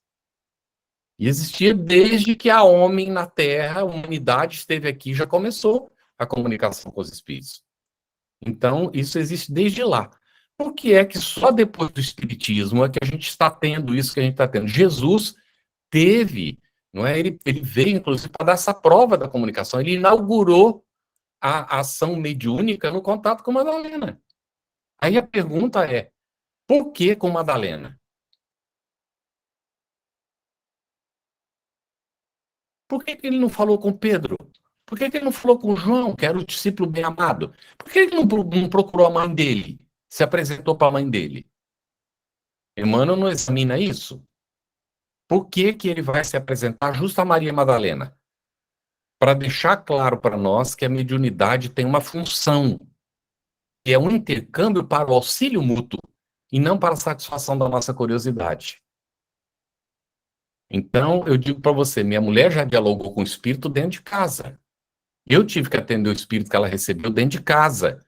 S6: E existia desde que há homem na Terra, a humanidade esteve aqui, já começou a comunicação com os espíritos. Então isso existe desde lá. Por que é que só depois do espiritismo é que a gente está tendo isso que a gente está tendo? Jesus teve, não é? Ele veio, inclusive, para dar essa prova da comunicação. Ele inaugurou a ação mediúnica no contato com Madalena. Aí a pergunta é, por que com Madalena? Por que ele não falou com Pedro? Por que ele não falou com João, que era o discípulo bem amado? Por que ele não procurou a mãe dele? Se apresentou para a mãe dele? Emmanuel não examina isso? Por que ele vai se apresentar justo a Maria Madalena? Para deixar claro para nós que a mediunidade tem uma função, que é um intercâmbio para o auxílio mútuo, e não para a satisfação da nossa curiosidade. Então, eu digo para você, minha mulher já dialogou com o espírito dentro de casa. Eu tive que atender o espírito que ela recebeu dentro de casa.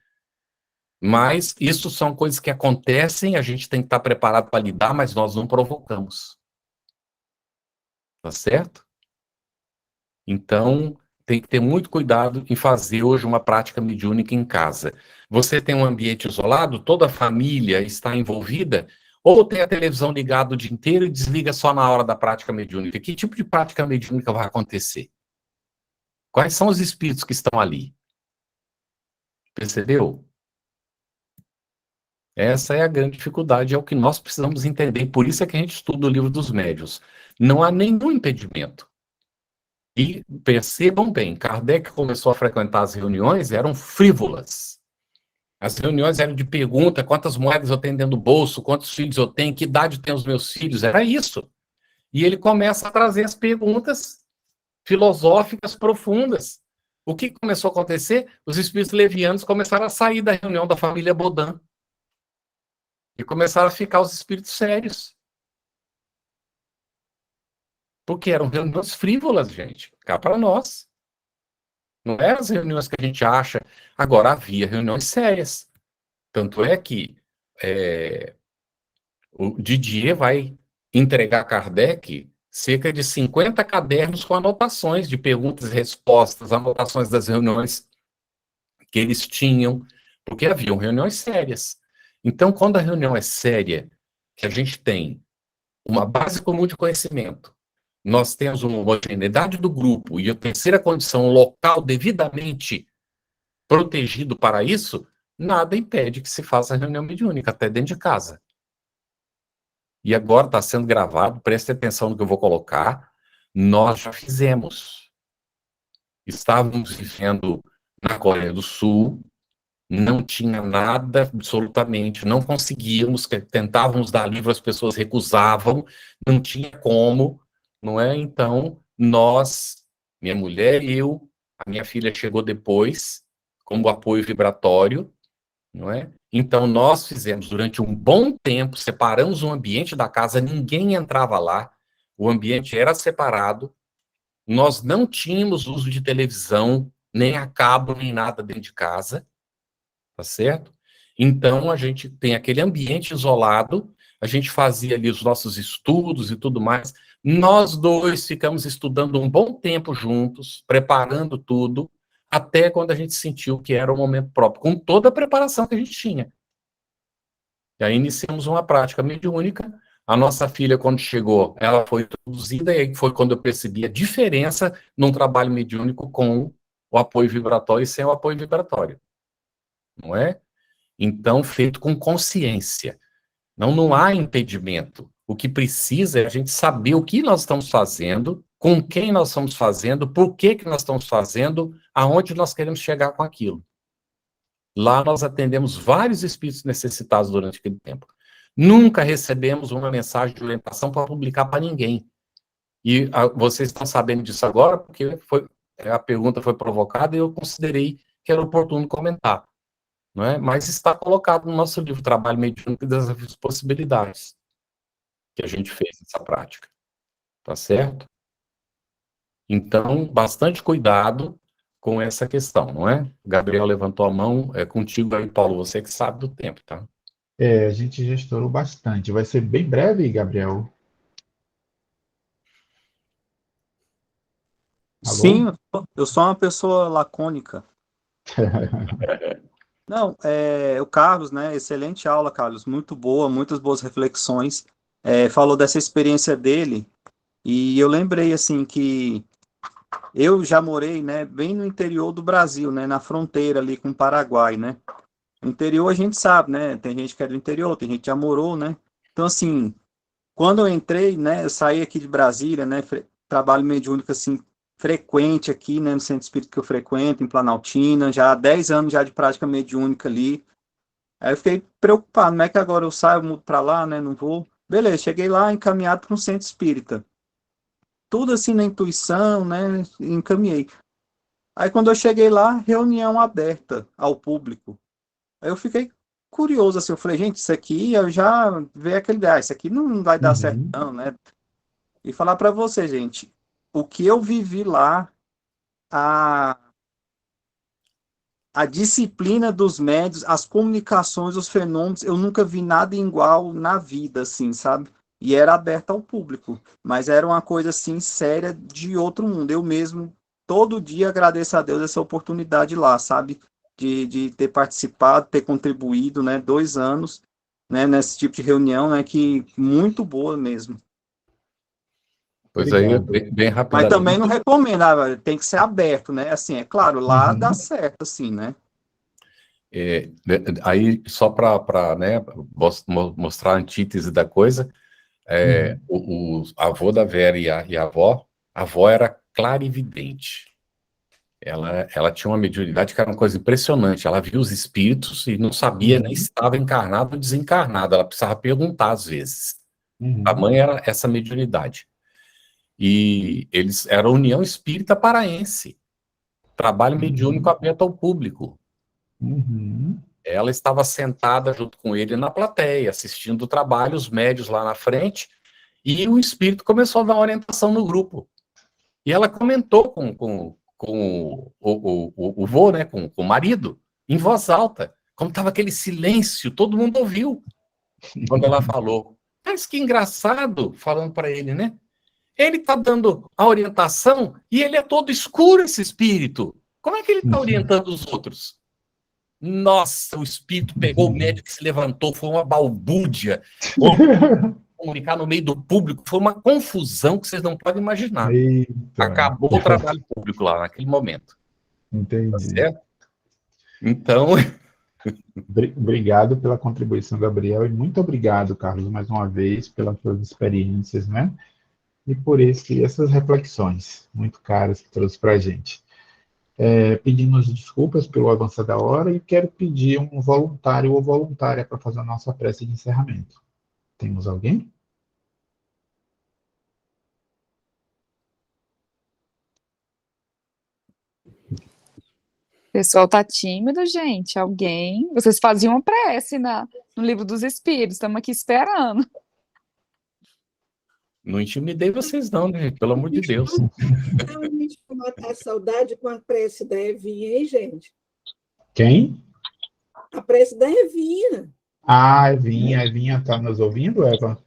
S6: Mas isso são coisas que acontecem, a gente tem que estar preparado para lidar, mas nós não provocamos. Tá certo? Então, tem que ter muito cuidado em fazer hoje uma prática mediúnica em casa. Você tem um ambiente isolado, toda a família está envolvida, Ou tem a televisão ligada o dia inteiro e desliga só na hora da prática mediúnica? Que tipo de prática mediúnica vai acontecer? Quais são os espíritos que estão ali? Percebeu? Essa é a grande dificuldade, é o que nós precisamos entender. Por isso é que a gente estuda o livro dos médiuns. Não há nenhum impedimento. E percebam bem, Kardec começou a frequentar as reuniões, eram frívolas. As reuniões eram de pergunta, quantas moedas eu tenho dentro do bolso, quantos filhos eu tenho, que idade tem os meus filhos, era isso. E ele começa a trazer as perguntas filosóficas profundas. O que começou a acontecer? Os espíritos levianos começaram a sair da reunião da família Baudin. E começaram a ficar os espíritos sérios. Porque eram reuniões frívolas, gente. Cá para nós. Não eram as reuniões que a gente acha. Agora, havia reuniões sérias. Tanto é que o Didier vai entregar a Kardec cerca de 50 cadernos com anotações de perguntas e respostas, anotações das reuniões que eles tinham, porque haviam reuniões sérias. Então, quando a reunião é séria, que a gente tem uma base comum de conhecimento, nós temos uma homogeneidade do grupo e a terceira condição, um local devidamente protegido para isso, nada impede que se faça a reunião mediúnica, até dentro de casa. E agora está sendo gravado, preste atenção no que eu vou colocar, nós já fizemos. Estávamos vivendo na Coreia do Sul, não tinha nada, absolutamente, não conseguíamos, tentávamos dar livro, as pessoas recusavam, não tinha como, não é? Então, nós, minha mulher e eu, a minha filha chegou depois, como apoio vibratório, não é? Então, nós fizemos durante um bom tempo, separamos o ambiente da casa, ninguém entrava lá, o ambiente era separado, nós não tínhamos uso de televisão, nem a cabo, nem nada dentro de casa, tá certo? Então, a gente tem aquele ambiente isolado, a gente fazia ali os nossos estudos e tudo mais, nós dois ficamos estudando um bom tempo juntos, preparando tudo, até quando a gente sentiu que era o momento próprio, com toda a preparação que a gente tinha. E aí iniciamos uma prática mediúnica. A nossa filha, quando chegou, ela foi introduzida, e aí foi quando eu percebi a diferença num trabalho mediúnico com o apoio vibratório e sem o apoio vibratório. Não é? Então, feito com consciência. Não há impedimento. O que precisa é a gente saber o que nós estamos fazendo, com quem nós estamos fazendo, por que nós estamos fazendo, aonde nós queremos chegar com aquilo. Lá nós atendemos vários espíritos necessitados durante aquele tempo. Nunca recebemos uma mensagem de orientação para publicar para ninguém. E vocês estão sabendo disso agora, porque a pergunta foi provocada e eu considerei que era oportuno comentar. Não é? Mas está colocado no nosso livro Trabalho Mediúnico e Desafios e Possibilidades, que a gente fez essa prática. Tá certo? Então, bastante cuidado com essa questão, não é? O Gabriel levantou a mão, é contigo aí, Paulo, você que sabe do tempo, tá?
S1: A gente já estourou bastante. Vai ser bem breve, Gabriel? Alô?
S7: Sim, eu sou uma pessoa lacônica. Não, o Carlos, né? Excelente aula, Carlos. Muito boa, muitas boas reflexões. Falou dessa experiência dele, e eu lembrei, assim, que eu já morei, né, bem no interior do Brasil, né, na fronteira ali com o Paraguai, né. No interior a gente sabe, né, tem gente que é do interior, tem gente que já morou, né. Então, assim, quando eu entrei, né, eu saí aqui de Brasília, né, trabalho mediúnico, assim, frequente aqui, né, no centro espírita que eu frequento, em Planaltina, já há 10 anos já de prática mediúnica ali. Aí eu fiquei preocupado, como é que agora eu saio, mudo para lá, né, não vou. Beleza, cheguei lá encaminhado para um centro espírita. Tudo assim na intuição, né, encaminhei. Aí quando eu cheguei lá, reunião aberta ao público. Aí eu fiquei curioso, assim, eu falei, gente, isso aqui, eu já vi aquele, isso aqui não vai dar certo não, né. E falar para você, gente, o que eu vivi lá, a disciplina dos médios, as comunicações, os fenômenos, eu nunca vi nada igual na vida, assim, sabe? E era aberto ao público, mas era uma coisa, assim, séria de outro mundo. Eu mesmo, todo dia, agradeço a Deus essa oportunidade lá, sabe? De ter participado, ter contribuído, né? 2 anos. né, nesse tipo de reunião, né, que muito boa mesmo.
S6: Pois aí, bem rapidamente.
S7: Mas também não recomendo, tem que ser aberto, né? Assim, é claro, lá dá certo, assim, né?
S6: Aí, só para né, mostrar a antítese da coisa, o avô da Vera e a avó era clarividente. Ela tinha uma mediunidade que era uma coisa impressionante. Ela via os espíritos e não sabia nem se estava encarnado ou desencarnado. Ela precisava perguntar às vezes. A mãe era essa mediunidade. E eles eram a União Espírita Paraense. Trabalho mediúnico aberto ao público. Ela estava sentada junto com ele na plateia, assistindo o trabalho, os médios lá na frente, e o espírito começou a dar orientação no grupo. E ela comentou com o vô, né, com o marido, em voz alta, como estava aquele silêncio, todo mundo ouviu, quando ela falou. Mas que engraçado, falando para ele, né? Ele está dando a orientação e ele é todo escuro, esse espírito. Como é que ele está orientando os outros? Nossa, o espírito pegou o médico que se levantou, foi uma balbúrdia. Comunicar no meio do público, foi uma confusão que vocês não podem imaginar.
S1: Eita.
S6: Acabou o trabalho público lá, naquele momento.
S1: Entendi.
S6: Tá certo? Então...
S1: Obrigado pela contribuição, Gabriel, e muito obrigado, Carlos, mais uma vez, pelas suas experiências, né? E por essas reflexões muito caras que trouxe para a gente. Pedimos desculpas pelo avanço da hora e quero pedir um voluntário ou voluntária para fazer a nossa prece de encerramento. Temos alguém?
S4: O pessoal tá tímido, gente. Alguém? Vocês faziam uma prece no Livro dos Espíritos, estamos aqui esperando.
S6: Não intimidei vocês não, né? Pelo amor de Deus.
S2: A gente vai matar a saudade com a prece da Evinha, hein, gente?
S1: Quem?
S2: A prece da Evinha.
S1: Ah, Evinha está nos ouvindo, Eva?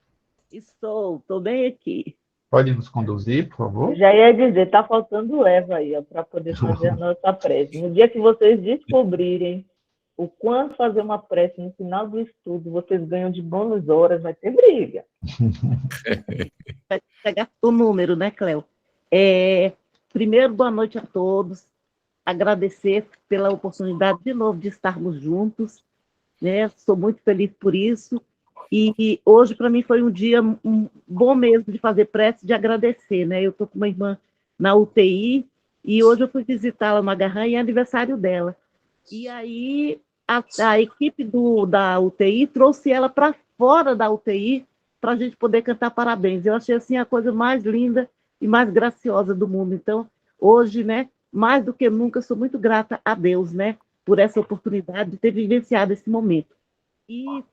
S3: Estou bem aqui.
S1: Pode nos conduzir, por favor?
S3: Já ia dizer, está faltando Eva aí, para poder fazer a nossa prece. No dia que vocês descobrirem o quanto fazer uma prece no final do estudo, vocês ganham de bônus horas, vai ter briga.
S13: Vai pegar o número, né, Cléo? Primeiro, boa noite a todos. Agradecer pela oportunidade de novo de estarmos juntos, né? Sou muito feliz por isso. E hoje, para mim, foi um dia bom mesmo de fazer prece, de agradecer, né? Eu estou com uma irmã na UTI e hoje eu fui visitá-la no Agarrã e é aniversário dela. E aí a equipe da UTI trouxe ela para fora da UTI para a gente poder cantar parabéns. Eu achei assim a coisa mais linda e mais graciosa do mundo. Então, hoje, né, mais do que nunca, sou muito grata a Deus, né, por essa oportunidade de ter vivenciado esse momento. E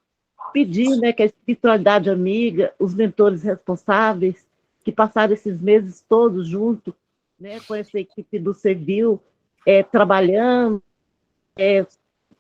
S13: pedir, né, que a espiritualidade amiga, os mentores responsáveis, que passaram esses meses todos juntos, né, com essa equipe do Civil, trabalhando,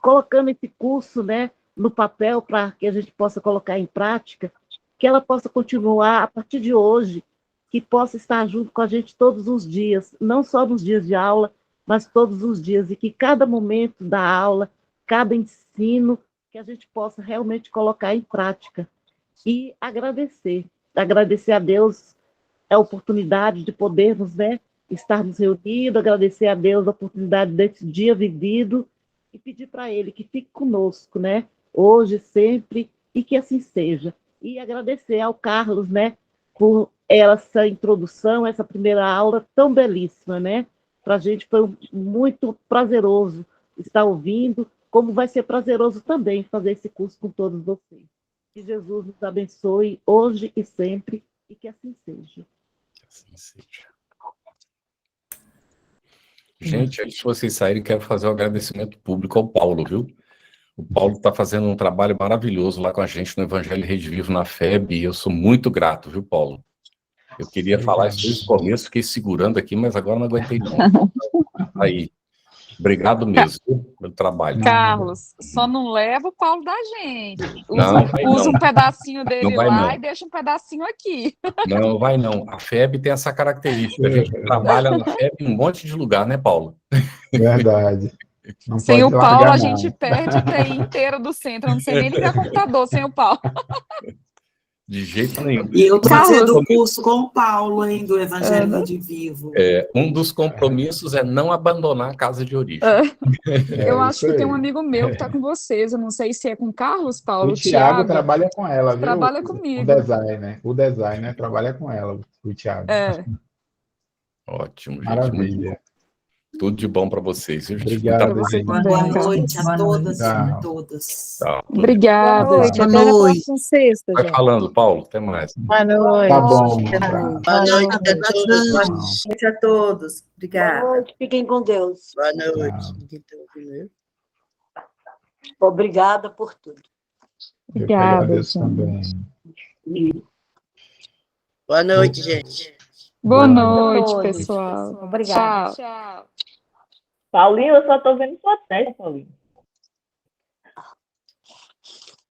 S13: colocando esse curso, né, no papel para que a gente possa colocar em prática, que ela possa continuar a partir de hoje, que possa estar junto com a gente todos os dias, não só nos dias de aula, mas todos os dias, e que cada momento da aula, cada ensino, que a gente possa realmente colocar em prática. E agradecer a Deus a oportunidade de podermos, né, estarmos reunidos, agradecer a Deus a oportunidade desse dia vivido, e pedir para Ele que fique conosco, né, hoje, sempre, e que assim seja. E agradecer ao Carlos, né, por essa introdução, essa primeira aula tão belíssima, né? Para a gente foi muito prazeroso estar ouvindo, como vai ser prazeroso também fazer esse curso com todos vocês. Que Jesus nos abençoe hoje e sempre, e que assim seja.
S6: Assim seja. Gente, antes de vocês saírem, quero fazer um agradecimento público ao Paulo, viu? O Paulo está fazendo um trabalho maravilhoso lá com a gente no Evangelho Rede Vivo na FEB, e eu sou muito grato, viu, Paulo? Eu queria falar isso desde o começo, fiquei segurando aqui, mas agora não aguentei não. Aí, obrigado mesmo pelo trabalho.
S4: Carlos, só não leva o Paulo da gente.
S6: Não,
S4: usa um pedacinho dele lá
S6: não.
S4: E deixa um pedacinho aqui.
S6: Não, vai não. A FEB tem essa característica. A gente trabalha na FEB em um monte de lugar, né, Paulo?
S1: Verdade. Não
S4: Sem
S1: pode
S4: o Paulo,
S1: largar,
S4: a gente
S1: não.
S4: perde o TI inteiro do centro. Eu não sei nem ligar computador sem o Paulo.
S6: De jeito nenhum.
S14: E eu estou
S4: Carlos,
S14: fazendo o curso com o Paulo, hein, do Evangelho
S4: Ana?
S14: Rede Vivo.
S6: Um dos compromissos é não abandonar a casa de origem.
S4: Eu
S1: É
S4: acho
S1: isso
S4: que tem um
S1: aí.
S4: amigo meu que está com vocês. Eu não sei se é com o Carlos, Paulo,
S1: O
S4: o
S1: Thiago
S4: Thiago.
S1: trabalha com ela, viu?
S4: Trabalha
S1: O
S4: comigo.
S1: designer. O designer trabalha com ela, o Thiago.
S4: É.
S6: Ótimo, gente.
S1: Maravilha.
S6: Tudo de bom para vocês, viu, gente?
S1: Obrigado,
S4: Pra você
S1: gente.
S4: também,
S14: Boa
S4: Carlos.
S14: noite a todas e
S1: Tchau.
S14: todos.
S6: Tchau.
S4: Obrigada.
S2: Boa noite,
S1: Tchau.
S2: até na próxima sexta,
S6: Vai
S2: gente.
S6: falando, Paulo. Até mais.
S15: Boa noite.
S1: Tá bom, um abraço.
S15: Boa noite a todos. Boa
S1: Tchau.
S15: noite a todos. Obrigada.
S13: Boa noite, fiquem com Deus.
S15: Boa
S1: Tchau.
S15: noite.
S13: Obrigada por tudo.
S1: Eu que
S4: Obrigada,
S1: agradeço
S4: gente.
S1: também.
S15: Boa noite, gente.
S4: Boa
S1: Boa
S4: noite,
S13: noite,
S4: pessoal.
S2: Obrigada.
S4: Tchau.
S3: Paulinho, eu só tô vendo sua testa, Paulinho.